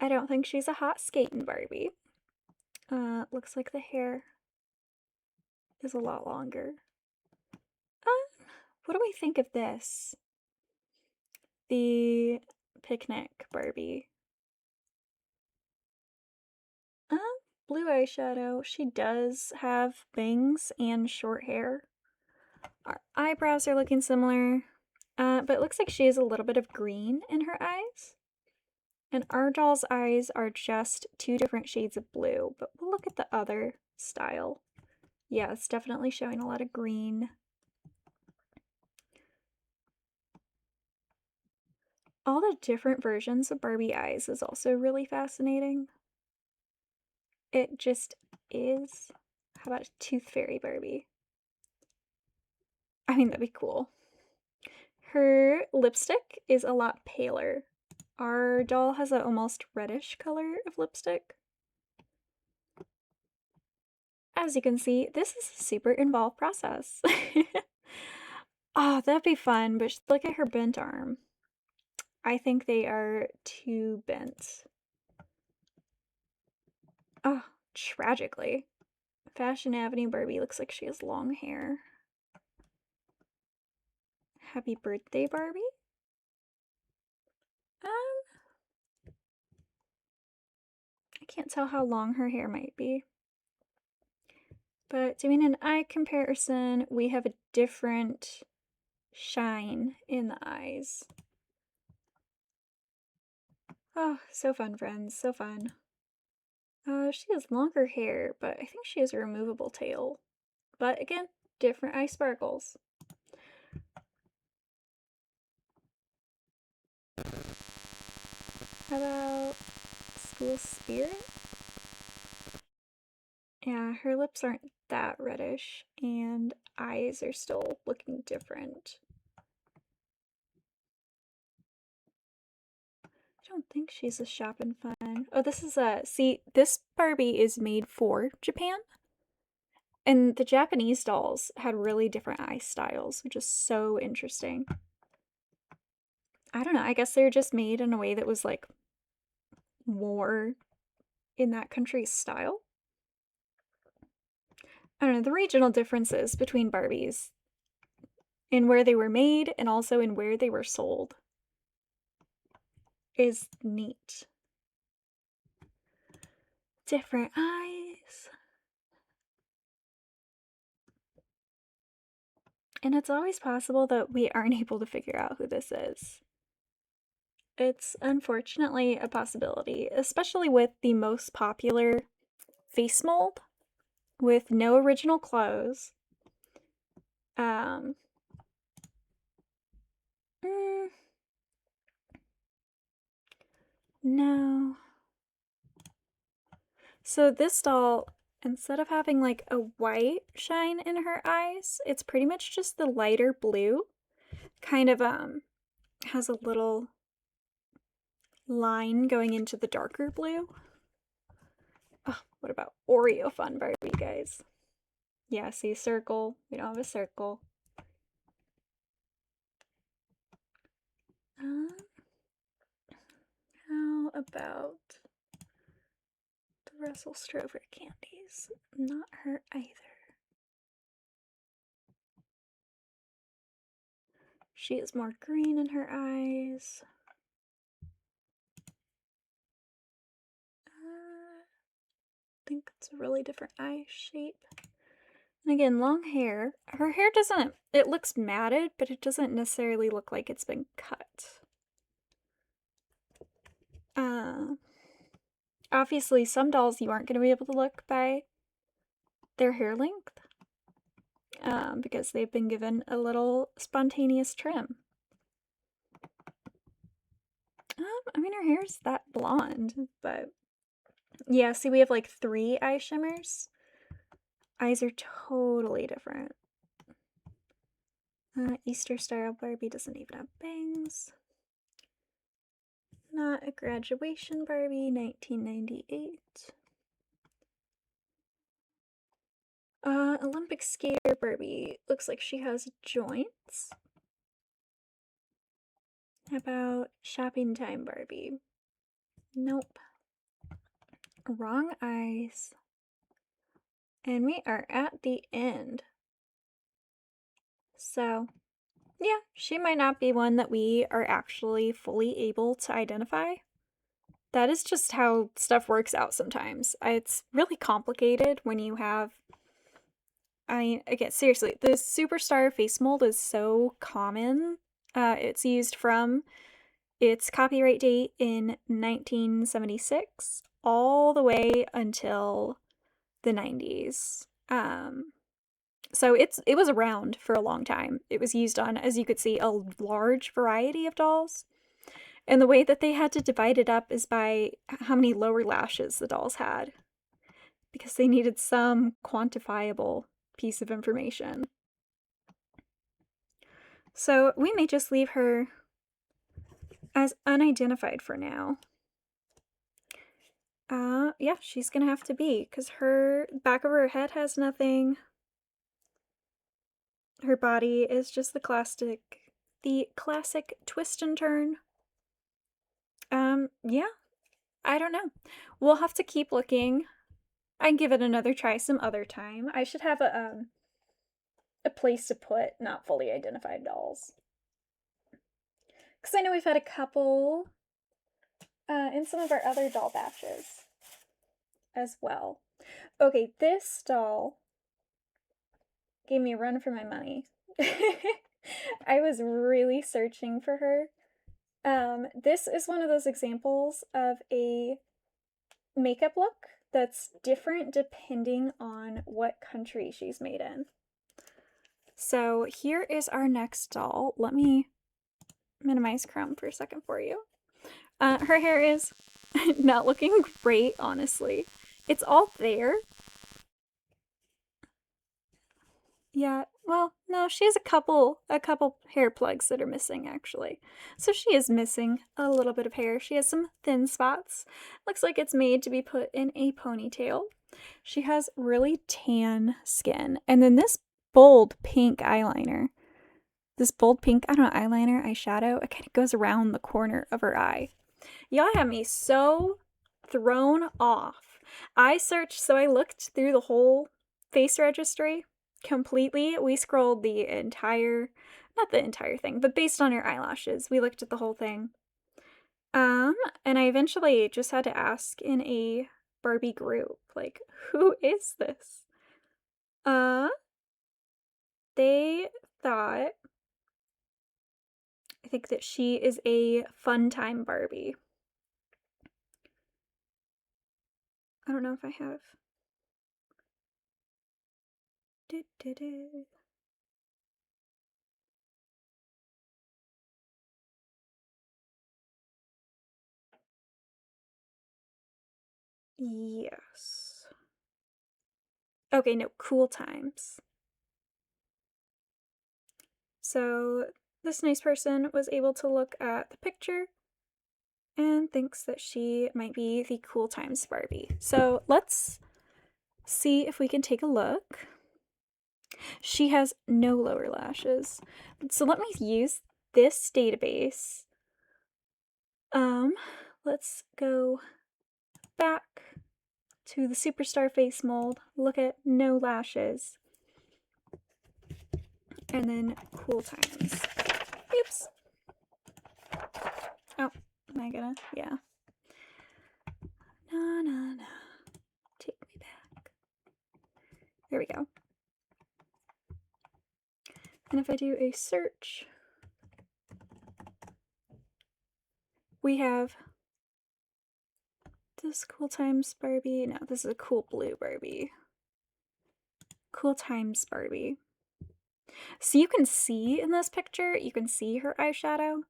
I don't think she's a hot skating Barbie. Looks like the hair is a lot longer. What do we think of this? The picnic Barbie. Um, Blue eyeshadow. She does have bangs and short hair. Our eyebrows are looking similar, but it looks like she has a little bit of green in her eyes. And our doll's eyes are just two different shades of blue, but we'll look at the other style. Yeah, it's definitely showing a lot of green. All the different versions of Barbie eyes is also really fascinating. It just is. How about Tooth Fairy Barbie? I mean, that'd be cool. Her lipstick is a lot paler. Our doll has an almost reddish color of lipstick. As you can see, this is a super involved process. Oh, that'd be fun, but look at her bent arm. I think they are too bent. Oh, tragically. Fashion Avenue Barbie looks like she has long hair. Happy birthday, Barbie? I can't tell how long her hair might be. But doing an eye comparison, we have a different shine in the eyes. Oh, so fun, friends, so fun. She has longer hair, but I think she has a removable tail. But again, different eye sparkles. How about School Spirit? Yeah, her lips aren't that reddish, and eyes are still looking different. don't think she's a shopping fun. Oh, this is a. See, this Barbie is made for Japan. And the Japanese dolls had really different eye styles, which is so interesting. I don't know. I guess they were just made in a way that was like more in that country's style. I don't know. The regional differences between Barbies in where they were made and also in where they were sold is neat. Different eyes. And it's always possible that we aren't able to figure out who this is. It's unfortunately a possibility, especially with the most popular face mold with no original clothes. Um, mm, no. So this doll, instead of having like a white shine in her eyes, it's pretty much just the lighter blue. Kind of has a little line going into the darker blue. Oh, what about Oreo Fun Barbie, guys? Yeah, see, circle. We don't have a circle. Um, how about the Russell Strover candies? Not her either. She has more green in her eyes. I think it's a really different eye shape. And again, long hair. Her hair doesn't, it looks matted, but it doesn't necessarily look like it's been cut. Obviously, some dolls you aren't going to be able to look by their hair length because they've been given a little spontaneous trim. I mean, her hair's that blonde, but yeah, see, we have like 3 eye shimmers. Eyes are totally different. Easter style Barbie doesn't even have bangs. Not a graduation Barbie, 1998. Olympic skater Barbie looks like she has joints. How about shopping time Barbie? Nope. Wrong eyes. And we are at the end. So, yeah, she might not be one that we are actually fully able to identify. That is just how stuff works out sometimes. It's really complicated when you have. I mean, again, seriously, the superstar face mold is so common. It's used from its copyright date in 1976 all the way until the 90s. So it was around for a long time. It was used on, as you could see, a large variety of dolls. And the way that they had to divide it up is by how many lower lashes the dolls had, because they needed some quantifiable piece of information. So we may just leave her as unidentified for now. Yeah, she's gonna have to be, because her back of her head has nothing. Her body is just the classic twist and turn. Yeah, I don't know. We'll have to keep looking. I can give it another try some other time. I should have a place to put not fully identified dolls. Because I know we've had a couple in some of our other doll batches as well. Okay, this doll gave me a run for my money. I was really searching for her. This is one of those examples of a makeup look that's different depending on what country she's made in. So here is our next doll. Let me minimize Chrome for a second for you. Her hair is not looking great, honestly. It's all there. Yeah, Well, no, she has a couple hair plugs that are missing actually. So she is missing a little bit of hair. She has some thin spots. Looks like it's made to be put in a ponytail. She has really tan skin. And then this bold pink eyeliner. This bold pink, I don't know, eyeliner, eyeshadow, it kind of goes around the corner of her eye. Y'all have me so thrown off. I searched, so I looked through the whole face registry completely. We scrolled the entire, not the entire thing, but based on her eyelashes, we looked at the whole thing. And I eventually just had to ask in a Barbie group, like, who is this? Uh, they thought, I think that she is a fun time Barbie. I don't know if I have. Yes. Okay, no, cool times. So this nice person was able to look at the picture and thinks that she might be the cool times Barbie. So let's see if we can take a look. She has no lower lashes. So let me use this database. Let's go back to the superstar face mold. Look at no lashes. And then cool times. Oops. Oh, am I gonna? Yeah. No, no, no. Take me back. There we go. And if I do a search, we have this cool times Barbie. No, this is a cool blue Barbie. Cool times Barbie. So you can see in this picture, you can see her eyeshadow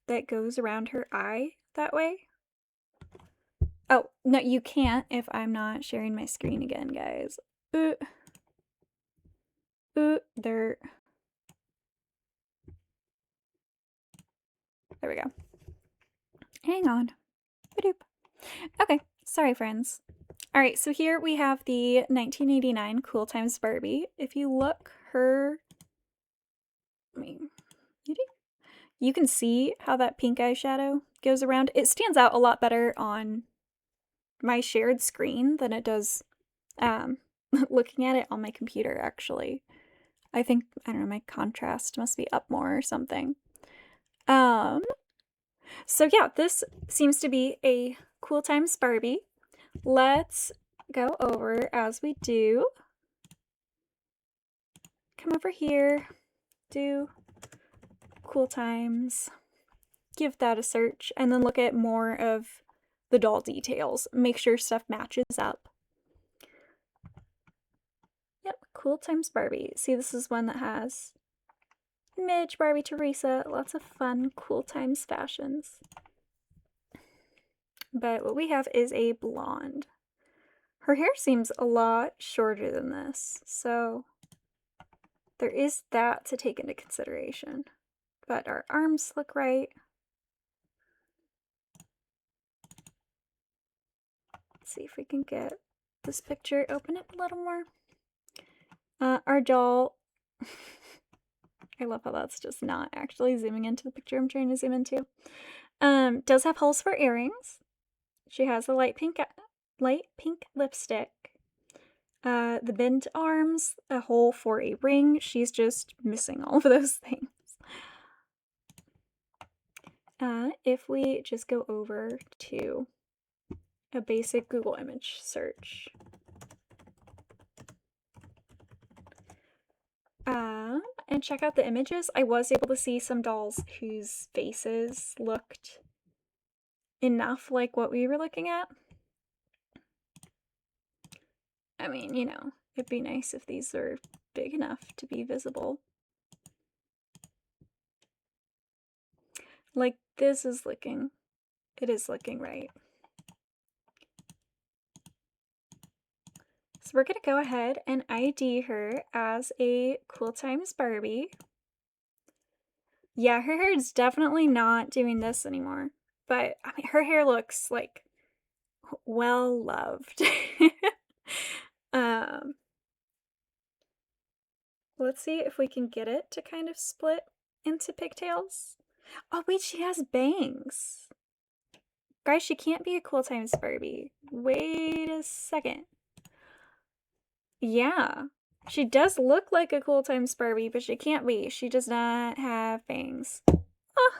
that goes around her eye that way. Oh, no, you can't if I'm not sharing my screen again, guys. There. There we go. Hang on. Ba-doop. Okay, sorry, friends. All right, so here we have the 1989 Cool Times Barbie. If you look, you can see how that pink eyeshadow goes around. It stands out a lot better on my shared screen than it does looking at it on my computer, actually. I think, I don't know, my contrast must be up more or something. So yeah, this seems to be a Cool Times Barbie. Let's go over as we do. Come over here, do Cool Times, give that a search, and then look at more of the doll details. Make sure stuff matches up. Yep, Cool Times Barbie. See, this is one that has Midge, Barbie, Teresa, lots of fun Cool Times fashions. But what we have is a blonde. Her hair seems a lot shorter than this, so there is that to take into consideration. But our arms look right. Let's see if we can get this picture open up a little more. Our doll, I love how that's just not actually zooming into the picture I'm trying to zoom into. Does have holes for earrings. She has a light pink lipstick. The bent arms, a hole for a ring. She's just missing all of those things. If we just go over to a basic Google image search. And check out the images. I was able to see some dolls whose faces looked enough like what we were looking at. I mean, you know, it'd be nice if these were big enough to be visible. Like, this is looking, it is looking right. So we're gonna go ahead and ID her as a Cool Times Barbie. Yeah, her hair is definitely not doing this anymore. But, I mean, her hair looks, like, well loved. um, let's see if we can get it to kind of split into pigtails. Oh, wait, she has bangs. Guys, she can't be a Cool Times Barbie. Wait a second. Yeah. She does look like a Cool Times Barbie, but she can't be. She does not have bangs. Oh,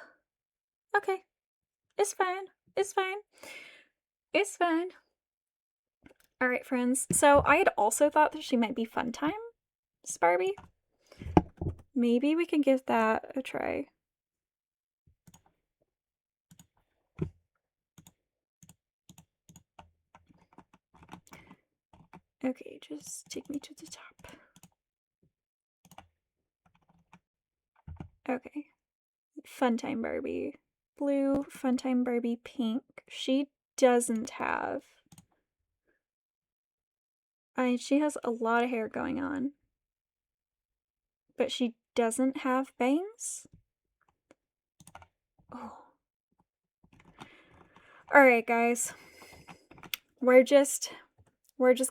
okay. It's fine. It's fine. It's fine. Alright, friends. So I had also thought that she might be Fun Times Barbie. Maybe we can give that a try. Okay, just take me to the top. Okay. Fun Time Barbie. Blue, Fun Time Barbie, pink. She doesn't have. She has a lot of hair going on. But she doesn't have bangs? Oh. Alright, guys. We're just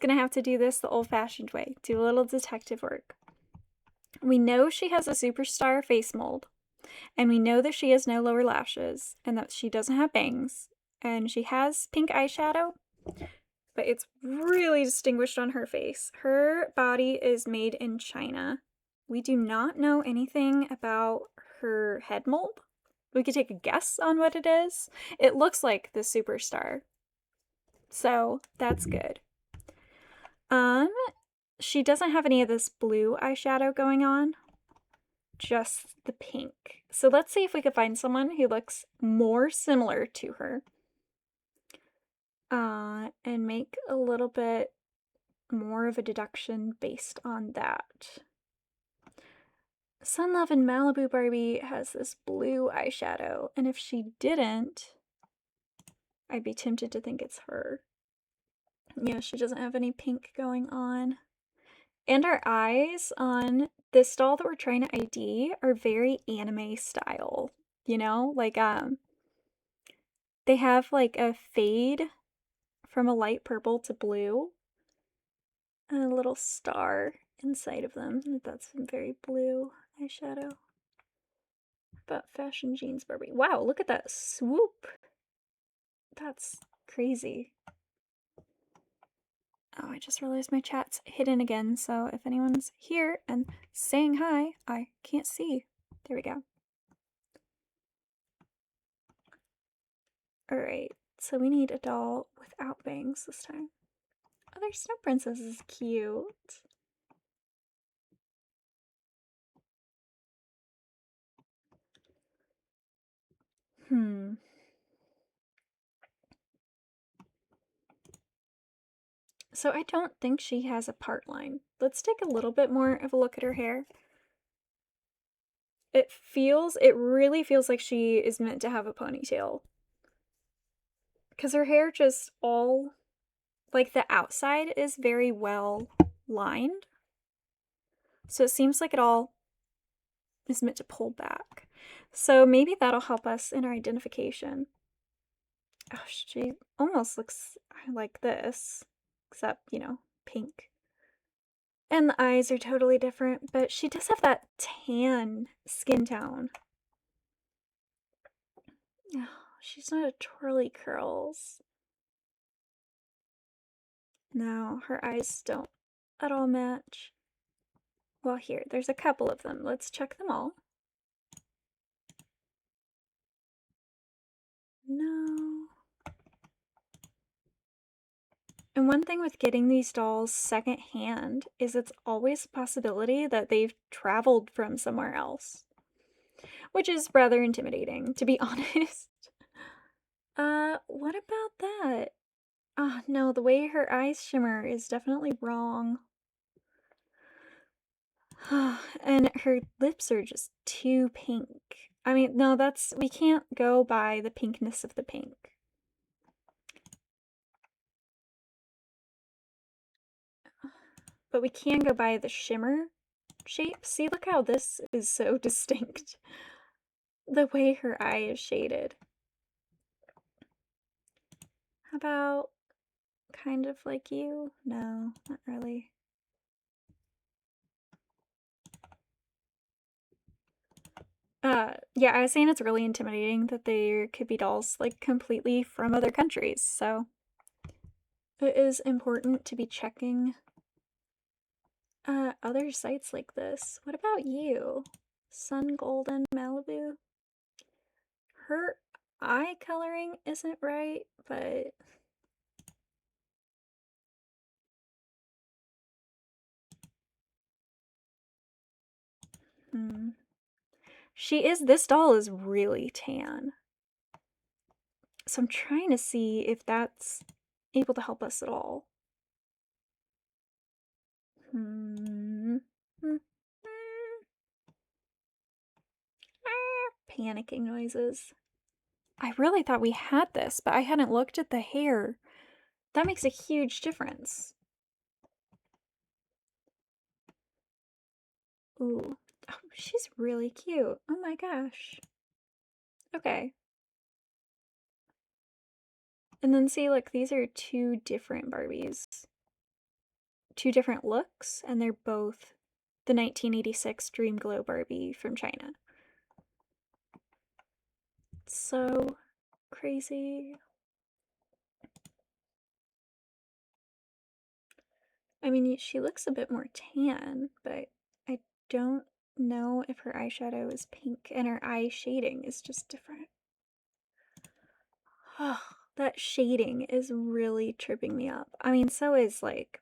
gonna have to do this the old-fashioned way. Do a little detective work. We know she has a superstar face mold. And we know that she has no lower lashes and that she doesn't have bangs. And she has pink eyeshadow, but it's really distinguished on her face. Her body is made in China. We do not know anything about her head mold. We could take a guess on what it is. It looks like the superstar. So that's good. She doesn't have any of this blue eyeshadow going on, just the pink. So let's see if we could find someone who looks more similar to her. And make a little bit more of a deduction based on that. Sunlove and Malibu Barbie has this blue eyeshadow, and if she didn't, I'd be tempted to think it's her. Yeah, she doesn't have any pink going on. And our eyes on this doll that we're trying to ID are very anime style. You know, like they have like a fade from a light purple to blue and a little star inside of them. That's some very blue eyeshadow. But Fashion Jeans Barbie. Wow, look at that swoop. That's crazy. Oh, I just realized my chat's hidden again, so if anyone's here and saying hi, I can't see. There we go. Alright, so we need a doll without bangs this time. Oh, their Snow Princess is cute. So I don't think she has a part line. Let's take a little bit more of a look at her hair. It really feels like she is meant to have a ponytail. Because her hair just all, like the outside is very well lined. So it seems like it all is meant to pull back. So maybe that'll help us in our identification. Oh, she almost looks like this, except, you know, pink. And the eyes are totally different, but she does have that tan skin tone. Oh, she's not a twirly curls. No, her eyes don't at all match. Well, here, there's a couple of them. Let's check them all. No. And one thing with getting these dolls secondhand is it's always a possibility that they've traveled from somewhere else. Which is rather intimidating, to be honest. What about that? Ah, no, the way her eyes shimmer is definitely wrong. And her lips are just too pink. I mean, no, we can't go by the pinkness of the pink. but we can go by the shimmer shape. See, look how this is so distinct. The way her eye is shaded. How about kind of like you? No, not really. Yeah, I was saying it's really intimidating that there could be dolls like completely from other countries, so it is important to be checking other sites like this. What about you? Sun Golden Malibu? Her eye coloring isn't right, but hmm. This doll is really tan. So I'm trying to see if that's able to help us at all. Hmm. Hmm. Panicking noises. I really thought we had this, but I hadn't looked at the hair. That makes a huge difference. Ooh. Oh, she's really cute. Oh my gosh. Okay. And then see, look, these are two different Barbies. Two different looks, and they're both the 1986 Dream Glow Barbie from China. So crazy. I mean, she looks a bit more tan, but I don't know if her eyeshadow is pink and her eye shading is just different. Oh, that shading is really tripping me up. I mean, so is like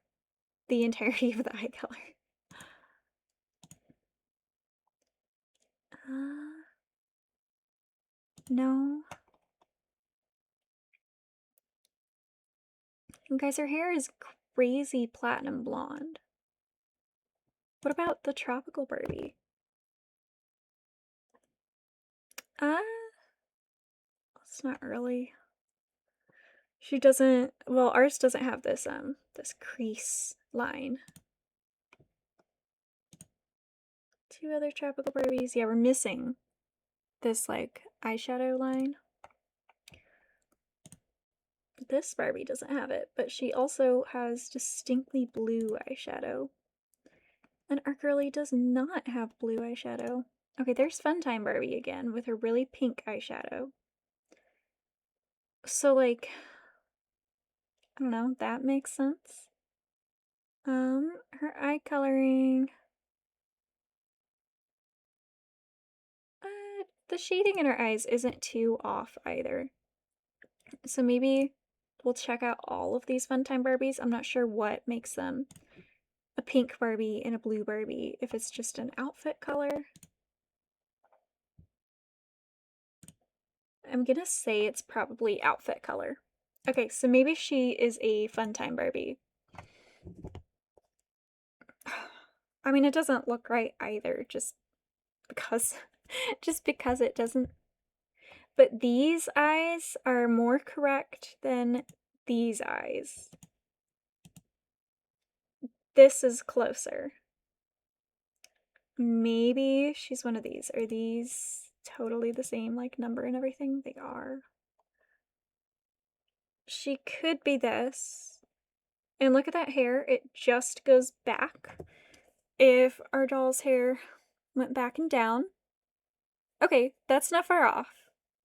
the entirety of the eye color. Uh, no. And guys, her hair is crazy platinum blonde. What about the tropical Barbie? Uh, it's not really. She doesn't, well, ours doesn't have this crease line. Two other tropical Barbies. Yeah, we're missing this like eyeshadow line. This Barbie doesn't have it, but she also has distinctly blue eyeshadow. And our girlie does not have blue eyeshadow. Okay, there's Funtime Barbie again with her really pink eyeshadow. So, like, I don't know, that makes sense. Her eye coloring. The shading in her eyes isn't too off either. So maybe we'll check out all of these Funtime Barbies. I'm not sure what makes them a pink Barbie and a blue Barbie, if it's just an outfit color. I'm gonna say it's probably outfit color. Okay, so maybe she is a Funtime Barbie. I mean, it doesn't look right either, because just because it doesn't. But these eyes are more correct than these eyes. This is closer. Maybe she's one of these. Are these totally the same, like number and everything? They are. She could be this. And look at that hair. It just goes back. If our doll's hair went back and down. Okay, that's not far off.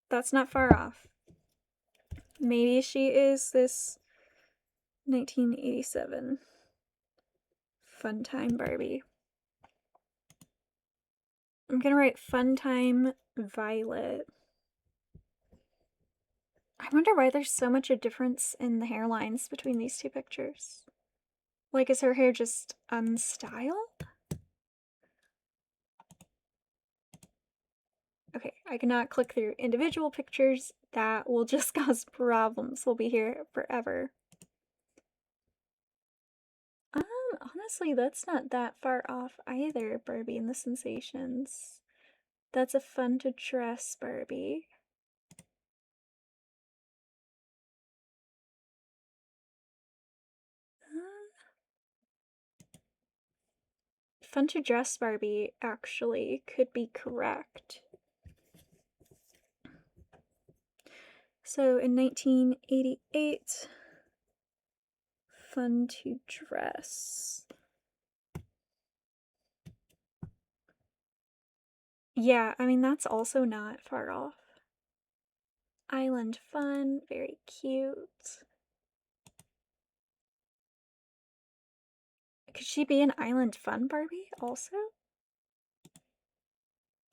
That's not far off. Maybe she is this 1987 Funtime Barbie. I'm gonna write Funtime Violet. I wonder why there's so much a difference in the hairlines between these two pictures. Like, is her hair just unstyled? Okay, I cannot click through individual pictures. That will just cause problems. We'll be here forever. Honestly, that's not that far off either, Barbie and the Sensations. That's a fun to dress Barbie. Fun to Dress Barbie actually could be correct. So in 1988, Fun to Dress. Yeah, I mean, that's also not far off. Island Fun, very cute. Could she be an Island Fun Barbie also?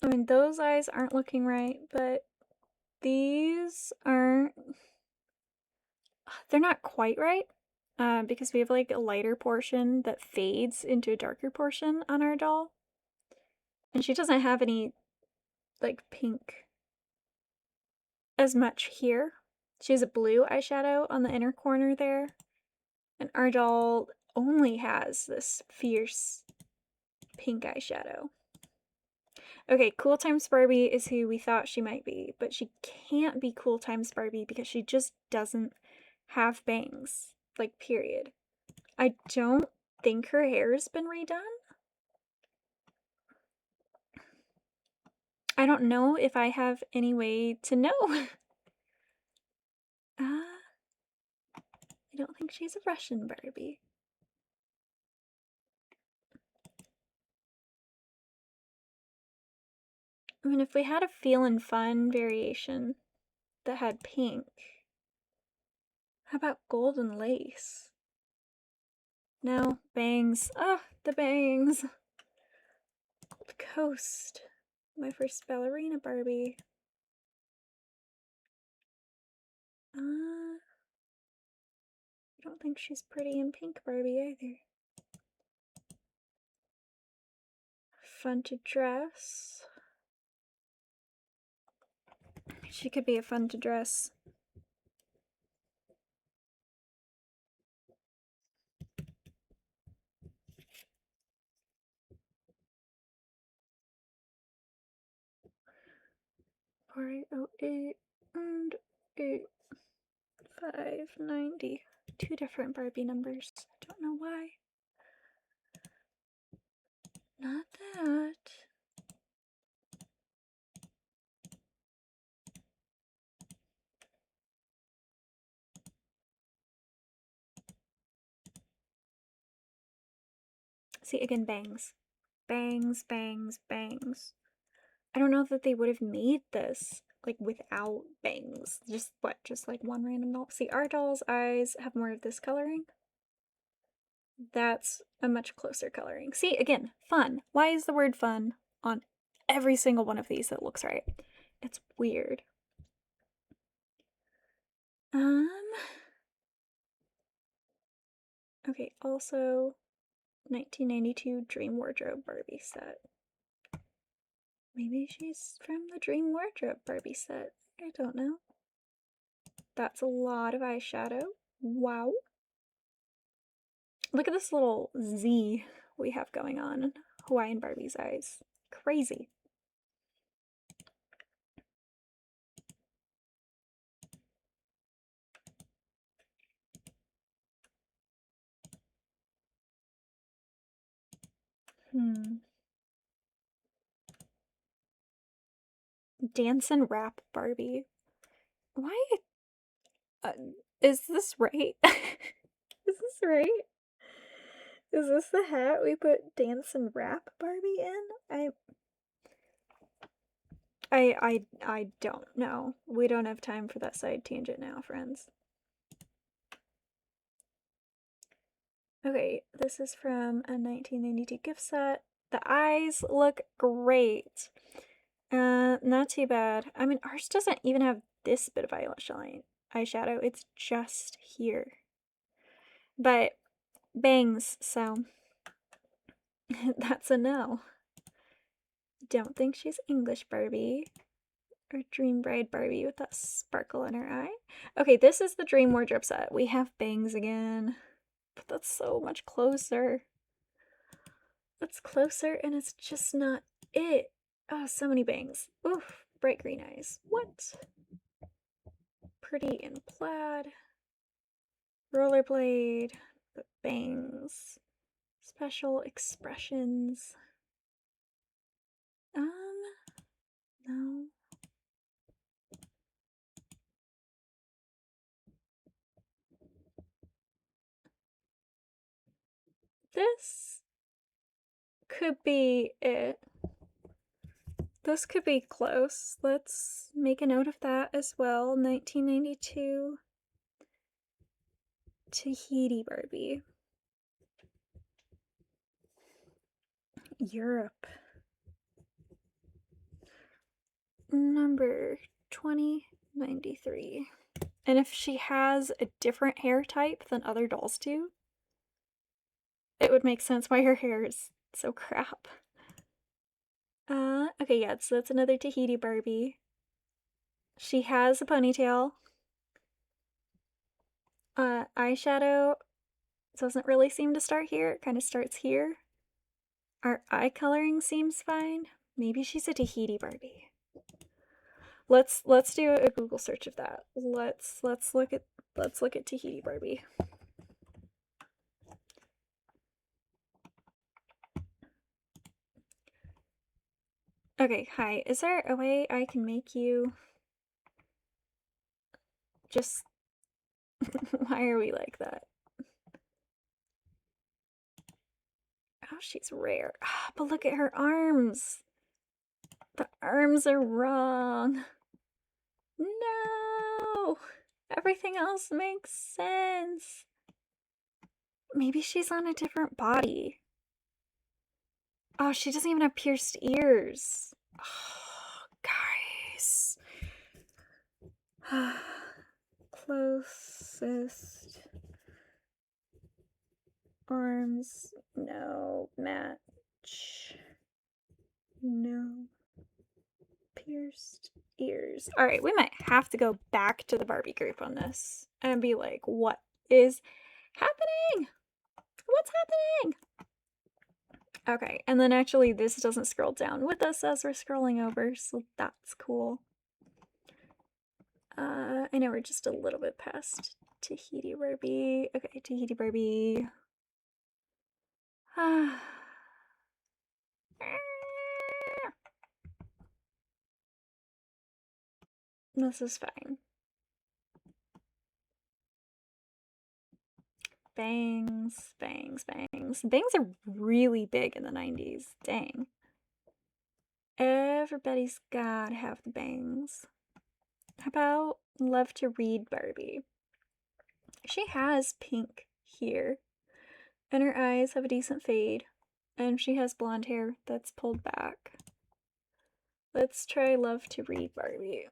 I mean, those eyes aren't looking right, but these aren't. They're not quite right. Because we have like a lighter portion that fades into a darker portion on our doll. And she doesn't have any like pink as much here. She has a blue eyeshadow on the inner corner there. And our doll only has this fierce pink eyeshadow. Okay, Cool Times Barbie is who we thought she might be, but she can't be Cool Times Barbie because she just doesn't have bangs. Like, period. I don't think her hair's been redone. I don't know if I have any way to know. I don't think she's a Russian Barbie. I mean, if we had a Feelin' Fun variation that had pink, how about golden lace? No, bangs. Ah, the bangs. Gold Coast. My first ballerina Barbie. I don't think she's pretty in pink Barbie either. Fun to dress. She could be a fun to dress. Alright, 08 and 8590. Two different Barbie numbers. Don't know why. Not that. See, again, bangs. Bangs, bangs, bangs. I don't know that they would have made this like without bangs. Just what? Just like one random doll? See, our doll's eyes have more of this coloring. That's a much closer coloring. See, again, fun. Why is the word fun on every single one of these that looks right? It's weird. Okay, also 1992 Dream Wardrobe Barbie set. Maybe she's from the Dream Wardrobe Barbie set. I don't know. That's a lot of eyeshadow. Wow. Look at this little Z we have going on. Hawaiian Barbie's eyes. Crazy. Dance and Rap Barbie. Why? Uh, is this right? Is this right? Is this the hat we put Dance and Rap Barbie in? I don't know. We don't have time for that side tangent now, friends. Okay, this is from a 1992 gift set. The eyes look great. Not too bad. I mean, ours doesn't even have this bit of eyeshadow. It's just here. But bangs, so that's a no. Don't think she's English Barbie or Dream Bride Barbie with that sparkle in her eye. Okay, this is the Dream Wardrobe set. We have bangs again, but that's so much closer. That's closer, and it's just not it. Oh, so many bangs. Oof, bright green eyes. What? Pretty in plaid. Rollerblade. The bangs. Special expressions. No. This could be it. This could be close. Let's make a note of that as well. 1992 Tahiti Barbie. Europe. Number 2093. And if she has a different hair type than other dolls do, it would make sense why her hair is so crap. Okay, yeah, so that's another Tahiti Barbie. She has a ponytail. Eyeshadow doesn't really seem to start here. It kind of starts here. Our eye coloring seems fine. Maybe she's a Tahiti Barbie. Let's do a Google search of that. Let's look at Tahiti Barbie. Okay, hi. Is there a way I can make you just why are we like that? Oh, she's rare. But look at her arms. The arms are wrong. No! Everything else makes sense. Maybe she's on a different body. Oh, she doesn't even have pierced ears. Oh, guys. Closest arms. No match. No pierced ears. All right, we might have to go back to the Barbie group on this and be like, what is happening? What's happening? Okay, and then actually this doesn't scroll down with us as we're scrolling over, so that's cool. I know we're just a little bit past Tahiti Barbie. Okay, Tahiti Barbie. This is fine. Bangs, bangs, bangs. Bangs are really big in the 90s. Dang. Everybody's gotta have the bangs. How about Love to Read Barbie? She has pink here, and her eyes have a decent fade, and she has blonde hair that's pulled back. Let's try Love to Read Barbie.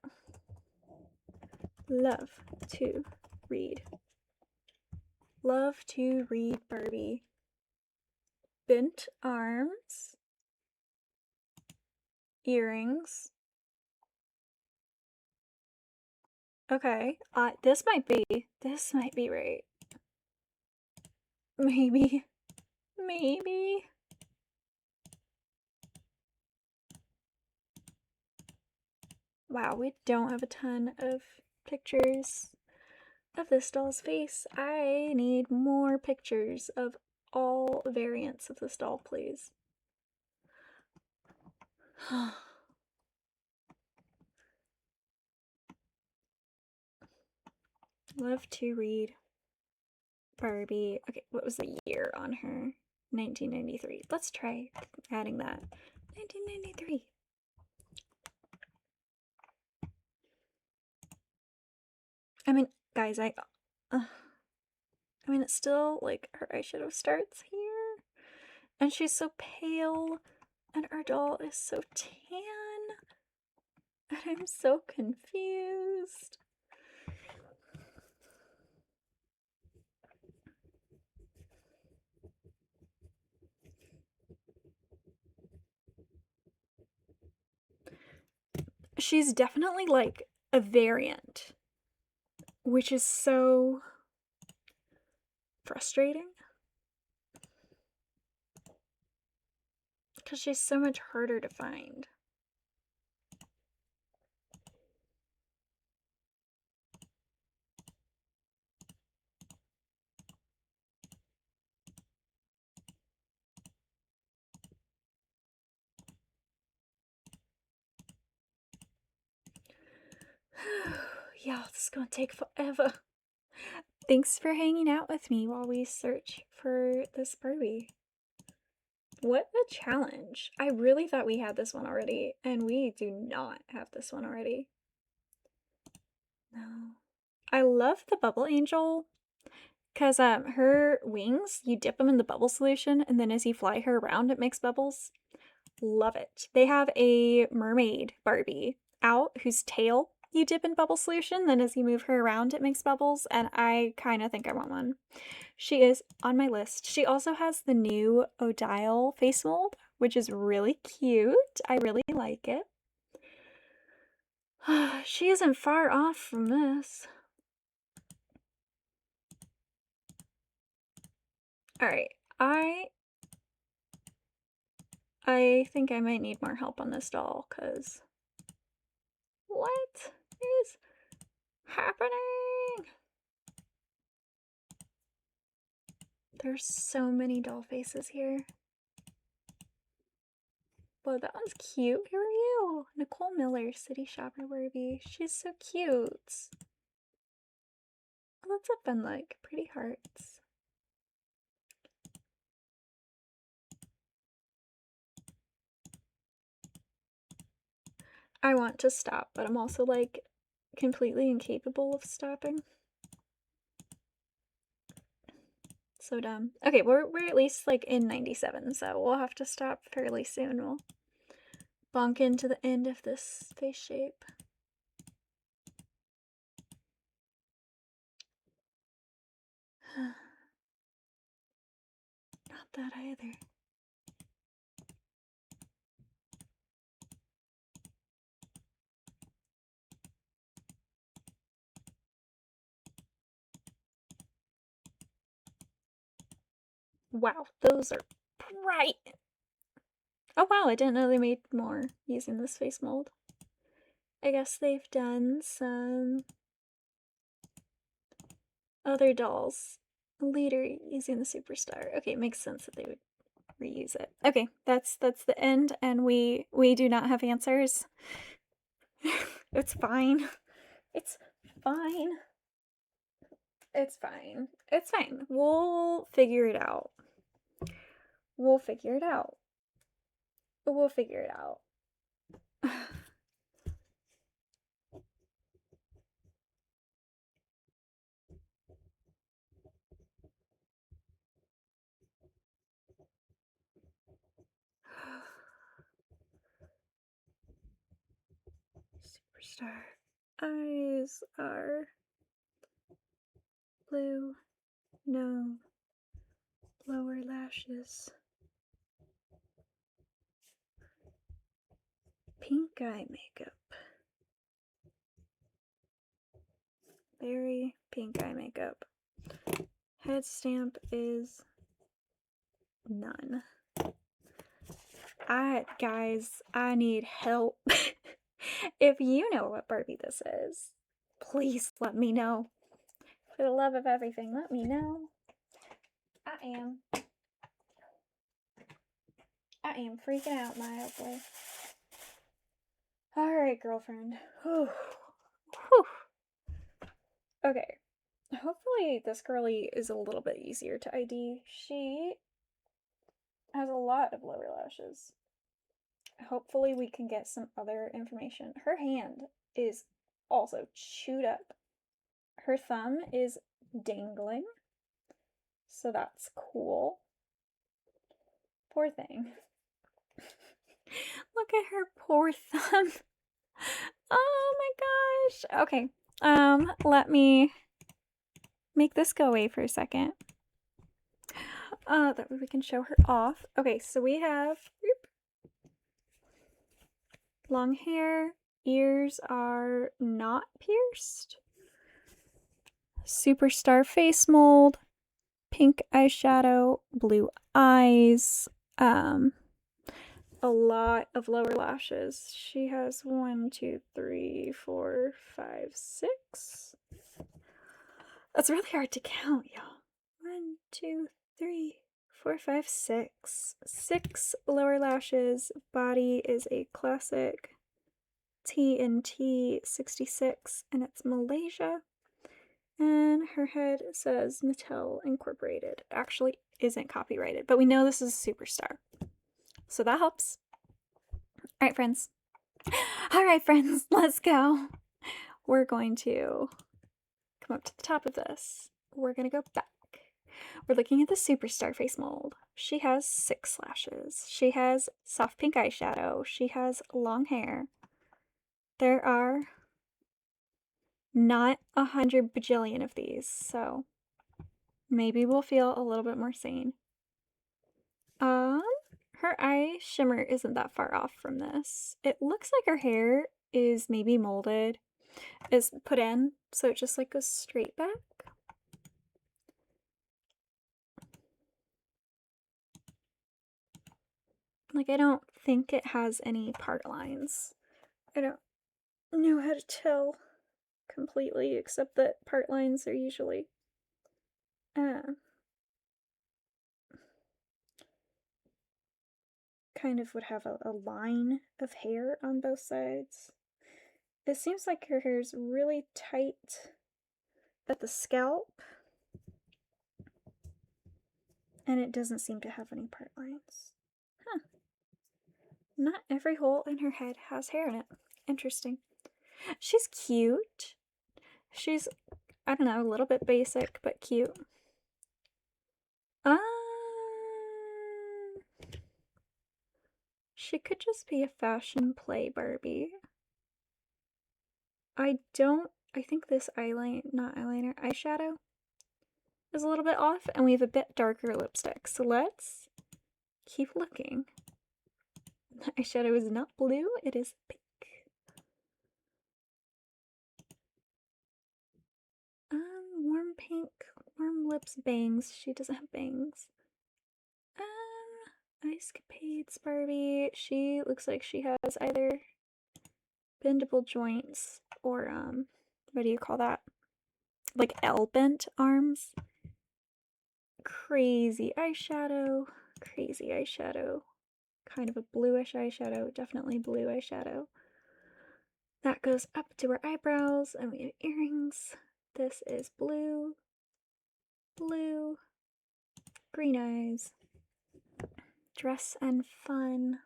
Love to read. Love to read Barbie. Bent arms. Earrings. Okay, this might be right. Maybe. Maybe. Wow, we don't have a ton of pictures of this doll's face. I need more pictures of all variants of this doll, please. Love to read Barbie. Okay, what was the year on her? 1993. Let's try adding that. 1993. I mean, guys, I mean, it's still like her eyeshadow starts here, and she's so pale, and our doll is so tan, and I'm so confused. She's definitely like a variant, which is so frustrating because she's so much harder to find. yeah, this is gonna take forever. Thanks for hanging out with me while we search for this Barbie. What a challenge. I really thought we had this one already, and we do not have this one already. No. I love the Bubble Angel because her wings, you dip them in the bubble solution, and then as you fly her around, it makes bubbles. Love it. They have a mermaid Barbie out whose tail you dip in bubble solution, then as you move her around, it makes bubbles, and I kind of think I want one. She is on my list. She also has the new Odile face mold, which is really cute. I really like it. She isn't far off from this. Alright, I think I might need more help on this doll, because what is happening? There's so many doll faces here. Whoa, that one's cute. Who are you? Nicole Miller, City Shopper Barbie. She's so cute. What's up in like pretty hearts? I want to stop, but I'm also like completely incapable of stopping. So dumb. Okay, we're at least like in 97, so we'll have to stop fairly soon. We'll bonk into the end of this face shape. Not that either. Wow, those are bright. Oh wow, I didn't know they made more using this face mold. I guess they've done some other dolls later using the Superstar. Okay, it makes sense that they would reuse it. Okay, that's the end, and we do not have answers. It's fine. It's fine. It's fine. It's fine. We'll figure it out. We'll figure it out. We'll figure it out. Superstar. Eyes are blue. No. Lower lashes. Pink eye makeup. Very pink eye makeup. Head stamp is none. Guys, I need help. If you know what Barbie this is, please let me know. For the love of everything, let me know. I am freaking out mildly. Alright, girlfriend. Whew. Whew. Okay. Hopefully this girlie is a little bit easier to ID. She has a lot of lower lashes. Hopefully we can get some other information. Her hand is also chewed up. Her thumb is dangling. So that's cool. Poor thing. Look at her poor thumb. Oh my gosh. Okay. Let me make this go away for a second. That way we can show her off. Okay, so we have long hair. Ears are not pierced. Superstar face mold. Pink eyeshadow. Blue eyes. A lot of lower lashes. She has 1, 2, 3, 4, 5, 6. That's really hard to count, y'all. 1, 2, 3, 4, 5, 6. 6 lower lashes. Body is a classic TNT 66, and it's Malaysia. And her head says Mattel Incorporated. Actually, isn't copyrighted, but we know this is a superstar. So that helps. All right, friends. All right, friends, let's go. We're going to come up to the top of this. We're going to go back. We're looking at the superstar face mold. She has 6 lashes. She has soft pink eyeshadow. She has long hair. There are not 100 bajillion of these, so maybe we'll feel a little bit more sane. Um, her eye shimmer isn't that far off from this. It looks like her hair is maybe molded, is put in, so it just like goes straight back. Like, I don't think it has any part lines. I don't know how to tell completely, except that part lines are usually kind of would have a line of hair on both sides. It seems like her hair's really tight at the scalp, and it doesn't seem to have any part lines. Huh. Not every hole in her head has hair in it. Interesting. She's cute. She's, I don't know, a little bit basic, but cute. Um, she could just be a fashion play Barbie. I think this eyeshadow is a little bit off, and we have a bit darker lipstick. So let's keep looking. The eyeshadow is not blue, it is pink. Warm pink, warm lips, bangs. She doesn't have bangs. Ice Capades Barbie. She looks like she has either bendable joints or, what do you call that? Like L-bent arms. Crazy eyeshadow. Crazy eyeshadow. Kind of a bluish eyeshadow. Definitely blue eyeshadow. That goes up to her eyebrows, and we have earrings. This is blue. Blue. Green eyes. Dress and fun.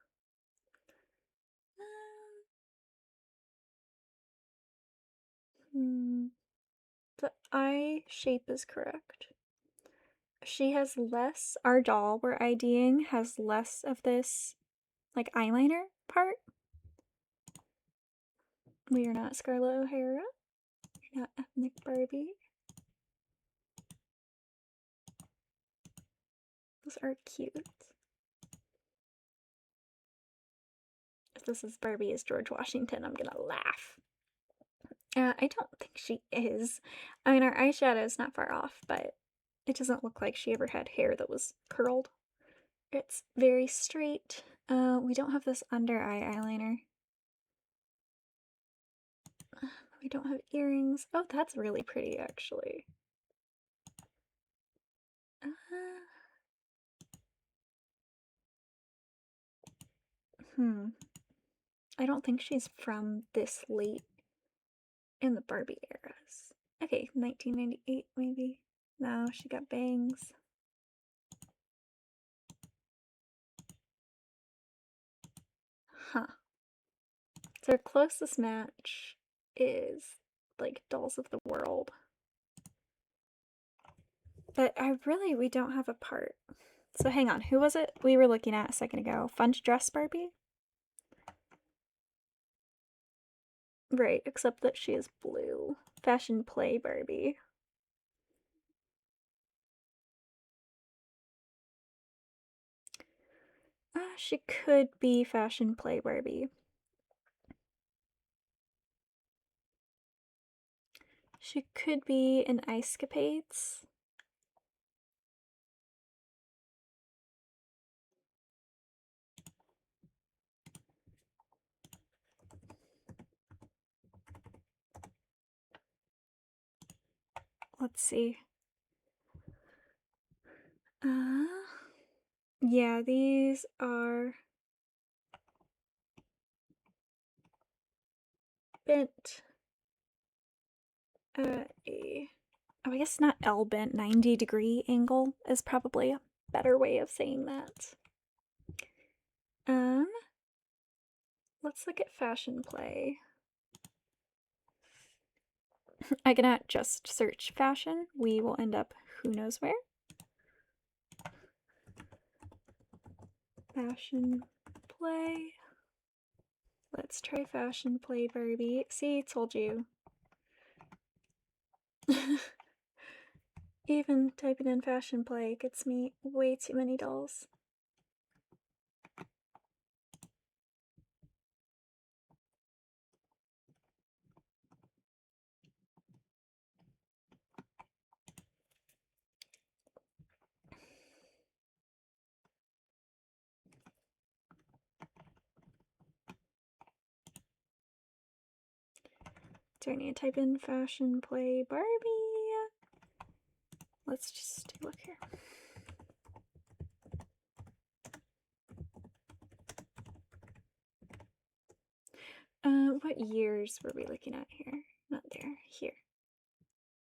The eye shape is correct. She has less, our doll we're IDing has less of this, like, eyeliner part. We are not Scarlett O'Hara. We're not ethnic Barbie. Those are cute. If this is Barbie as George Washington, I'm gonna laugh. I don't think she is. I mean, our eyeshadow is not far off, but it doesn't look like she ever had hair that was curled. It's very straight. We don't have this under eye eyeliner. We don't have earrings. Oh, that's really pretty, actually. I don't think she's from this late in the Barbie eras. Okay, 1998 maybe. No, she got bangs. Huh. So her closest match is like Dolls of the World. But we don't have a part. So hang on, who was it we were looking at a second ago? Fun to Dress Barbie? Right, except that she is blue. Fashion Play Barbie. She could be Fashion Play Barbie. She could be in Ice Capades. Let's see. Yeah, these are bent. I guess not L bent, 90-degree angle is probably a better way of saying that. Um, let's look at fashion play. I cannot just search fashion. We will end up who knows where. Fashion play. Let's try fashion play Barbie. See, told you. Even typing in fashion play gets me way too many dolls. Do I need to type in fashion play Barbie? Let's just look here. What years were we looking at here? Not there, here.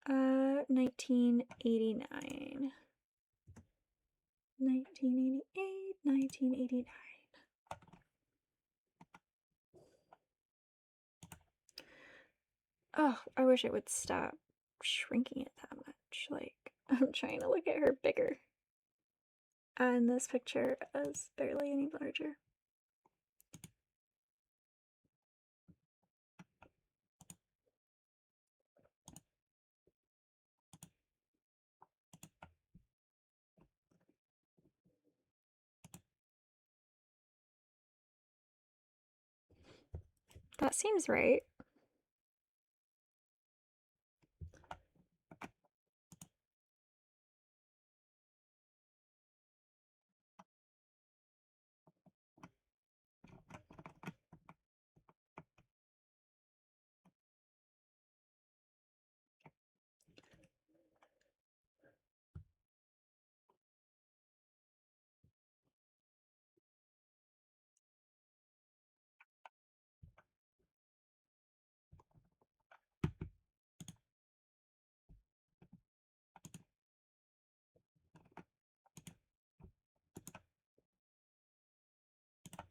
1989. 1988, 1989. Oh, I wish it would stop shrinking it that much. Like, I'm trying to look at her bigger. And this picture is barely any larger. That seems right.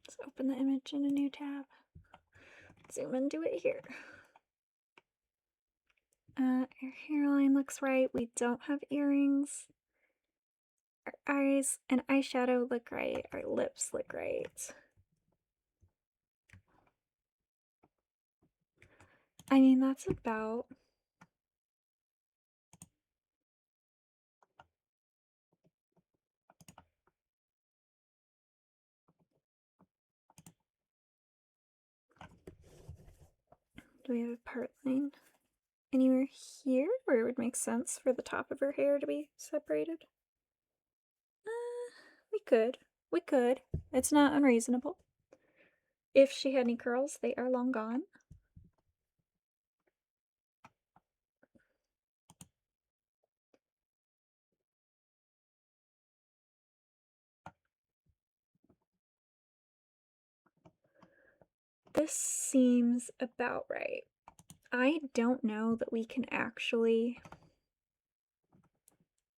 Let's open the image in a new tab. Zoom into it here. Her hairline looks right. We don't have earrings. Our eyes and eyeshadow look right. Our lips look right. I mean, that's about... Do we have a part line anywhere here where it would make sense for the top of her hair to be separated? We could. We could. It's not unreasonable. If she had any curls, they are long gone. This seems about right. I don't know that we can actually,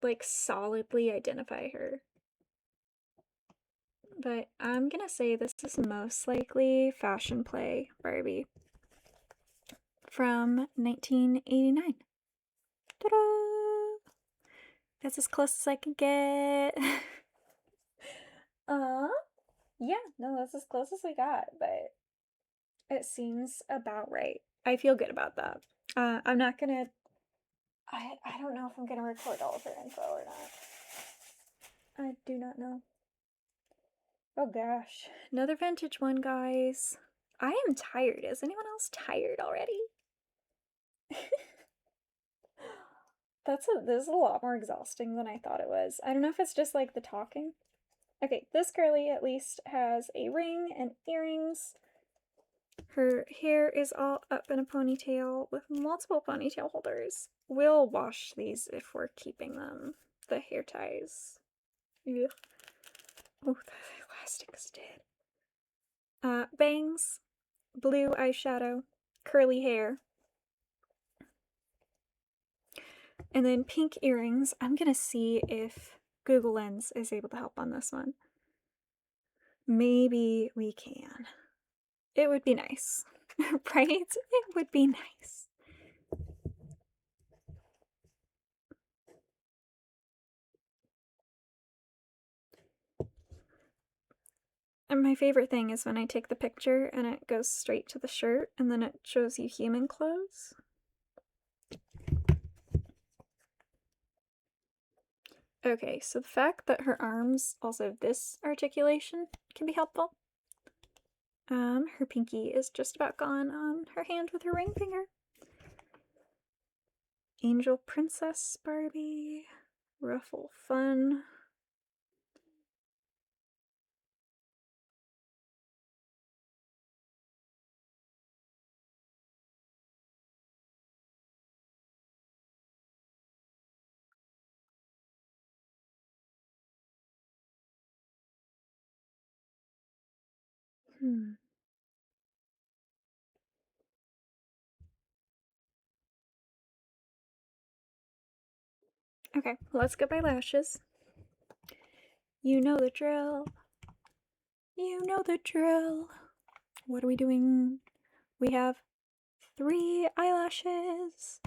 like, solidly identify her. But I'm gonna say this is most likely fashion play Barbie from 1989. Ta-da! That's as close as I can get. Yeah, no, that's as close as we got, but it seems about right. I feel good about that. I'm not gonna... I don't know if I'm gonna record all of her info or not. I do not know. Oh gosh. Another vintage one, guys. I am tired. Is anyone else tired already? This is a lot more exhausting than I thought it was. I don't know if it's just like the talking. Okay, this girly at least has a ring and earrings. Her hair is all up in a ponytail with multiple ponytail holders. We'll wash these if we're keeping them. The hair ties. Yeah. Oh, the elastic is dead. Bangs, blue eyeshadow, curly hair. And then pink earrings. I'm gonna see if Google Lens is able to help on this one. Maybe we can. It would be nice, right? It would be nice. And my favorite thing is when I take the picture and it goes straight to the shirt and then it shows you human clothes. Okay, so the fact that her arms also have this articulation can be helpful. Her pinky is just about gone on her hand with her ring finger. Angel Princess Barbie. Ruffle Fun. Okay, let's get my lashes. You know the drill. You know the drill. What are we doing? We have 3 eyelashes.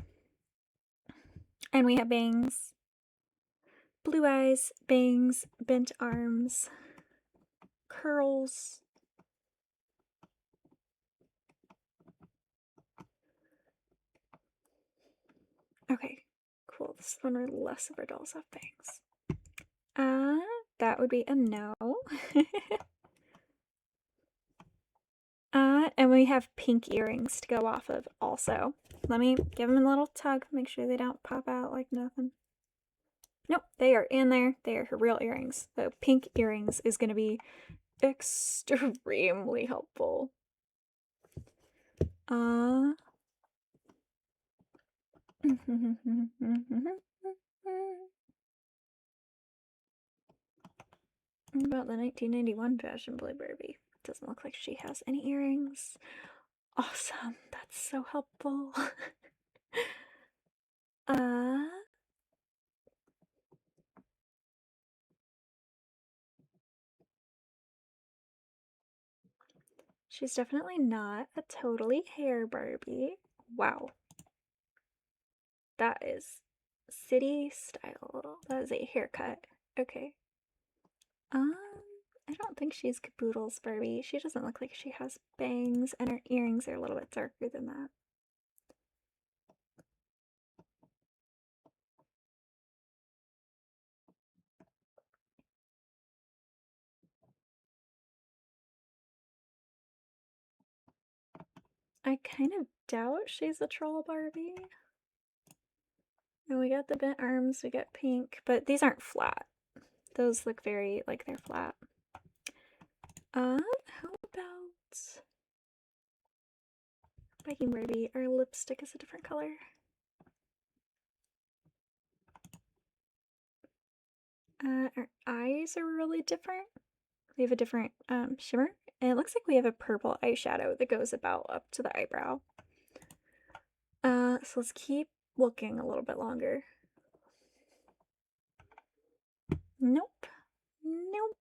And we have bangs. Blue eyes, bangs, bent arms, curls. Okay, cool. This is one where less of our dolls have bangs. That would be a no. And we have pink earrings to go off of also. Let me give them a little tug, make sure they don't pop out like nothing. Nope, they are in there. They are her real earrings. So pink earrings is going to be extremely helpful. About the 1991 fashion Blue Barbie. Doesn't look like she has any earrings. Awesome. That's so helpful. She's definitely not a totally hair Barbie. Wow. That is city style. That is a haircut. Okay. I don't think she's Caboodle's Barbie. She doesn't look like she has bangs, and her earrings are a little bit darker than that. I kind of doubt she's a troll Barbie. And we got the bent arms, we got pink, but these aren't flat. Those look very like they're flat. How about Biking Barbie? Our lipstick is a different color. Our eyes are really different. We have a different shimmer, and it looks like we have a purple eyeshadow that goes about up to the eyebrow. So let's keep looking a little bit longer. Nope. Nope.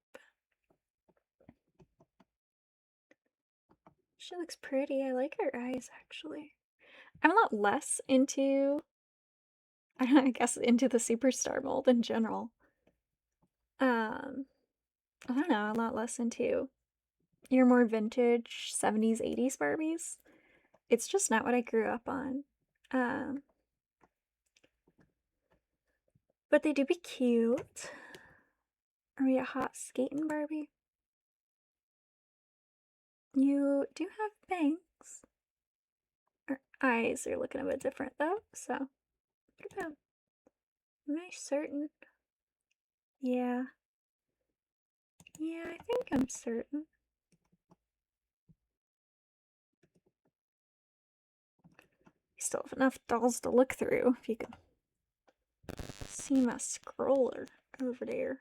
She looks pretty. I like her eyes, actually. I'm a lot less into, I guess, into the superstar mold in general. I don't know, a lot less into your more vintage 70s, 80s Barbies. It's just not what I grew up on. But they do be cute. Are we a hot skating Barbie? You do have bangs. Our eyes are looking a bit different though, so what about? Am I certain? Yeah. Yeah, I think I'm certain. We still have enough dolls to look through if you can see my scroller over there.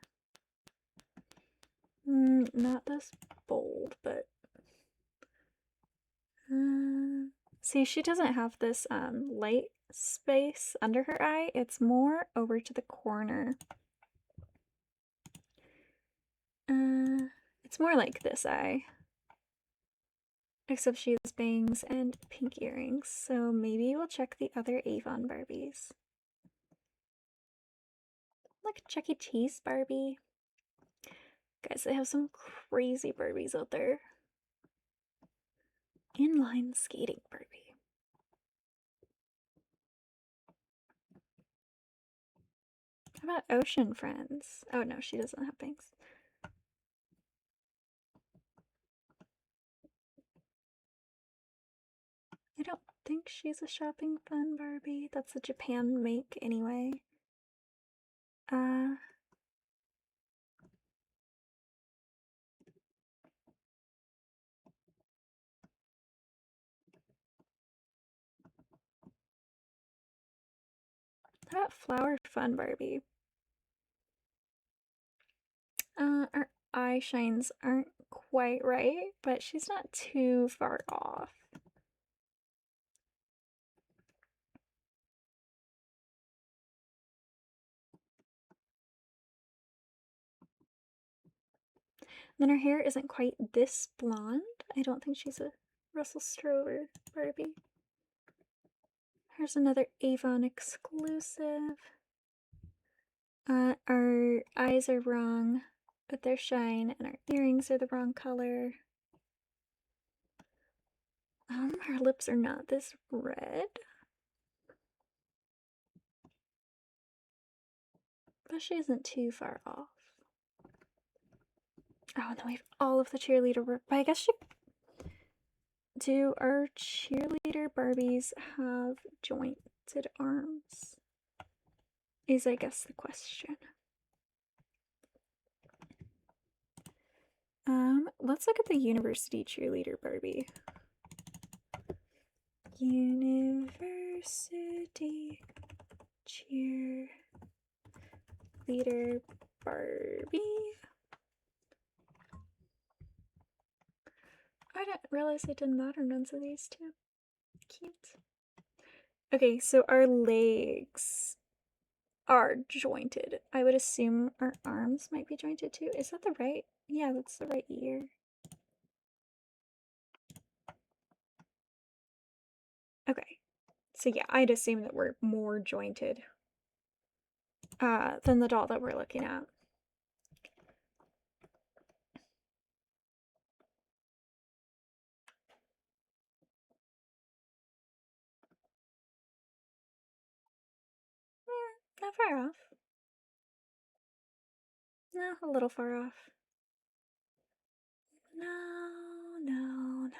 Not this bold, but See, she doesn't have this light space under her eye. It's more over to the corner. Uh, it's more like this eye. Except she has bangs and pink earrings, so maybe we'll check the other Avon Barbies. Like Chuck E. Cheese Barbie. Guys, they have some crazy Barbies out there. Inline skating Barbie. How about Ocean Friends? Oh no, she doesn't have bangs. I don't think she's a shopping fun Barbie. That's a Japan make anyway. Uh, how about Flower Fun Barbie? Her eye shines aren't quite right, but she's not too far off. Then her hair isn't quite this blonde. I don't think she's a Russell Strover Barbie. Here's another Avon exclusive. Our eyes are wrong with their shine, and our earrings are the wrong color. Her lips are not this red. But she isn't too far off. Oh, and then we have all of the cheerleader work. But I guess do our cheerleader Barbies have jointed arms? Is, I guess, the question. Let's look at the university cheerleader Barbie. University cheerleader Barbie. I didn't realize I didn't modern ones of these two. Cute. Okay, so our legs are jointed. I would assume our arms might be jointed too. Is that the right? Yeah, that's the right ear. Okay. So yeah, I'd assume that we're more jointed than the doll that we're looking at. Not far off. No, a little far off. No, no, no.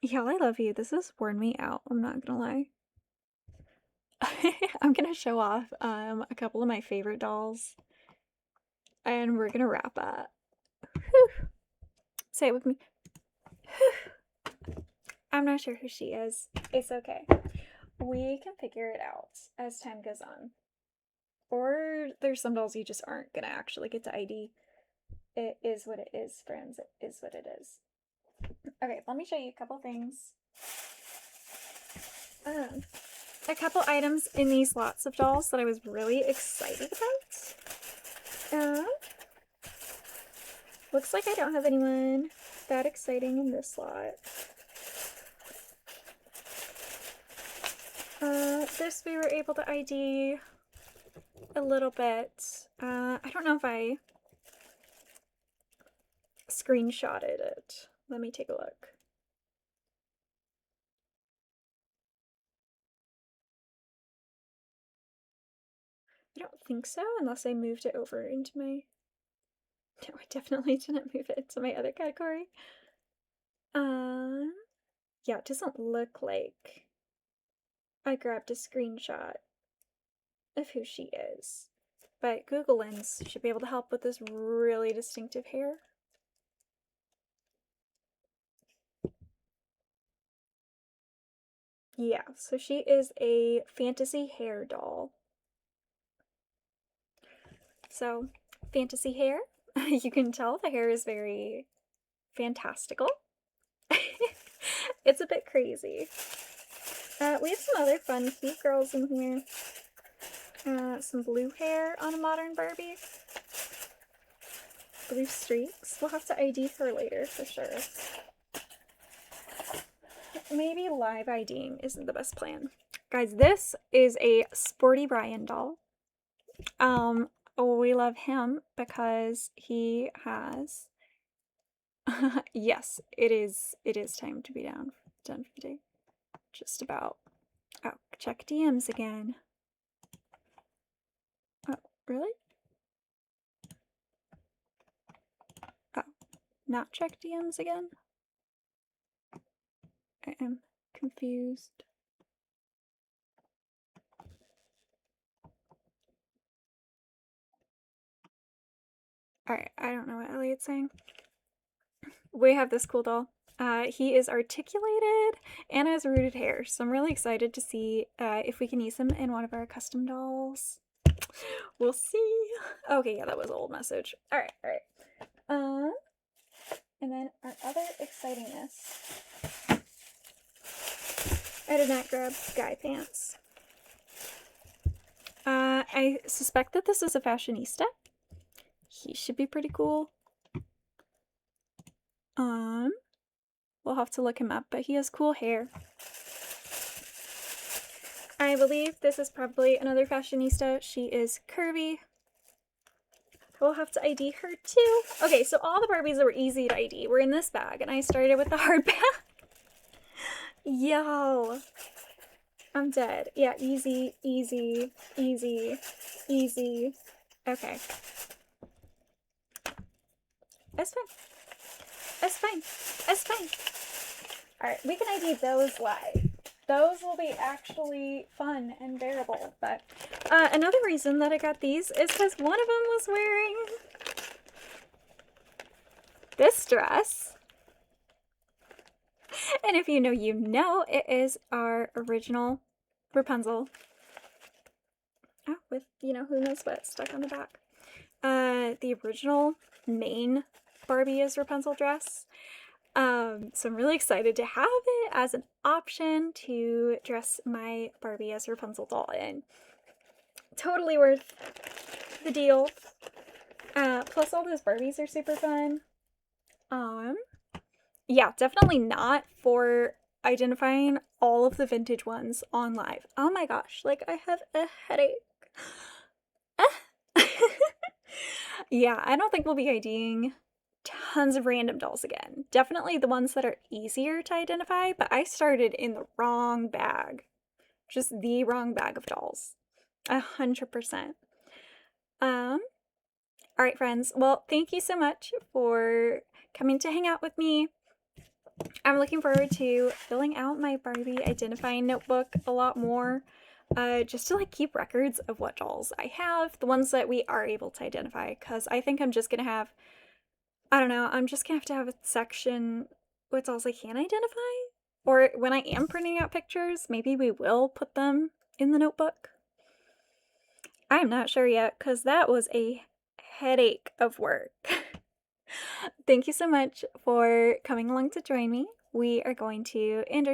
Yeah, I love you. This has worn me out. I'm not gonna lie. I'm gonna show off a couple of my favorite dolls, and we're gonna wrap up. Whew. Say it with me. I'm not sure who she is. It's okay. We can figure it out as time goes on. Or there's some dolls you just aren't gonna actually get to ID. It is what it is, friends. It is what it is. Okay, let me show you a couple things. A couple items in these lots of dolls that I was really excited about. Looks like I don't have anyone that exciting in this lot. This we were able to ID a little bit. I don't know if I screenshotted it. Let me take a look. I don't think so, unless I moved it over into my... No, I definitely didn't move it to my other category. Yeah, it doesn't look like I grabbed a screenshot of who she is. But Google Lens should be able to help with this really distinctive hair. Yeah, so she is a fantasy hair doll. So, fantasy hair. You can tell the hair is very fantastical. It's a bit crazy. We have some other fun, cute girls in here. Some blue hair on a modern Barbie. Blue streaks. We'll have to ID her later for sure. Maybe live IDing isn't the best plan. Guys, this is a Sporty Brian doll. We love him because he has yes, it is time to be done for the day. Just about. Oh, check DMs again. Oh, really? Oh, not check DMs again? I am confused. Alright, I don't know what Elliot's saying. We have this cool doll. He is articulated and has rooted hair, so I'm really excited to see if we can use him in one of our custom dolls. We'll see. Okay, yeah, that was an old message. Alright. And then our other excitingness. I did not grab guy pants. I suspect that this is a fashionista. He should be pretty cool. We'll have to look him up, but he has cool hair. I believe this is probably another fashionista. She is curvy. We'll have to ID her too. Okay, so all the Barbies that were easy to ID were in this bag, and I started with the hard bag. Yo. I'm dead. Yeah, easy. Okay. That's fine. Alright, we can ID those live. Those will be actually fun and bearable. But another reason that I got these is because one of them was wearing this dress. And if you know, you know, it is our original Rapunzel. Oh, with, you know, who knows what stuck on the back. The original main Barbie is Rapunzel dress. So I'm really excited to have it as an option to dress my Barbie as Rapunzel doll in. Totally worth the deal. Plus all those Barbies are super fun. Yeah, definitely not for identifying all of the vintage ones on live. Oh my gosh, like I have a headache. Yeah, I don't think we'll be IDing tons of random dolls again. Definitely the ones that are easier to identify, but I started in the wrong bag. Just the wrong bag of dolls. 100%. Alright, friends. Well, thank you so much for coming to hang out with me. I'm looking forward to filling out my Barbie identifying notebook a lot more. Just to like keep records of what dolls I have, the ones that we are able to identify, because I think I'm just gonna have, I don't know, I'm just gonna have to have a section with dolls I can identify. Or when I am printing out pictures, maybe we will put them in the notebook. I'm not sure yet, because that was a headache of work. Thank you so much for coming along to join me. We are going to end our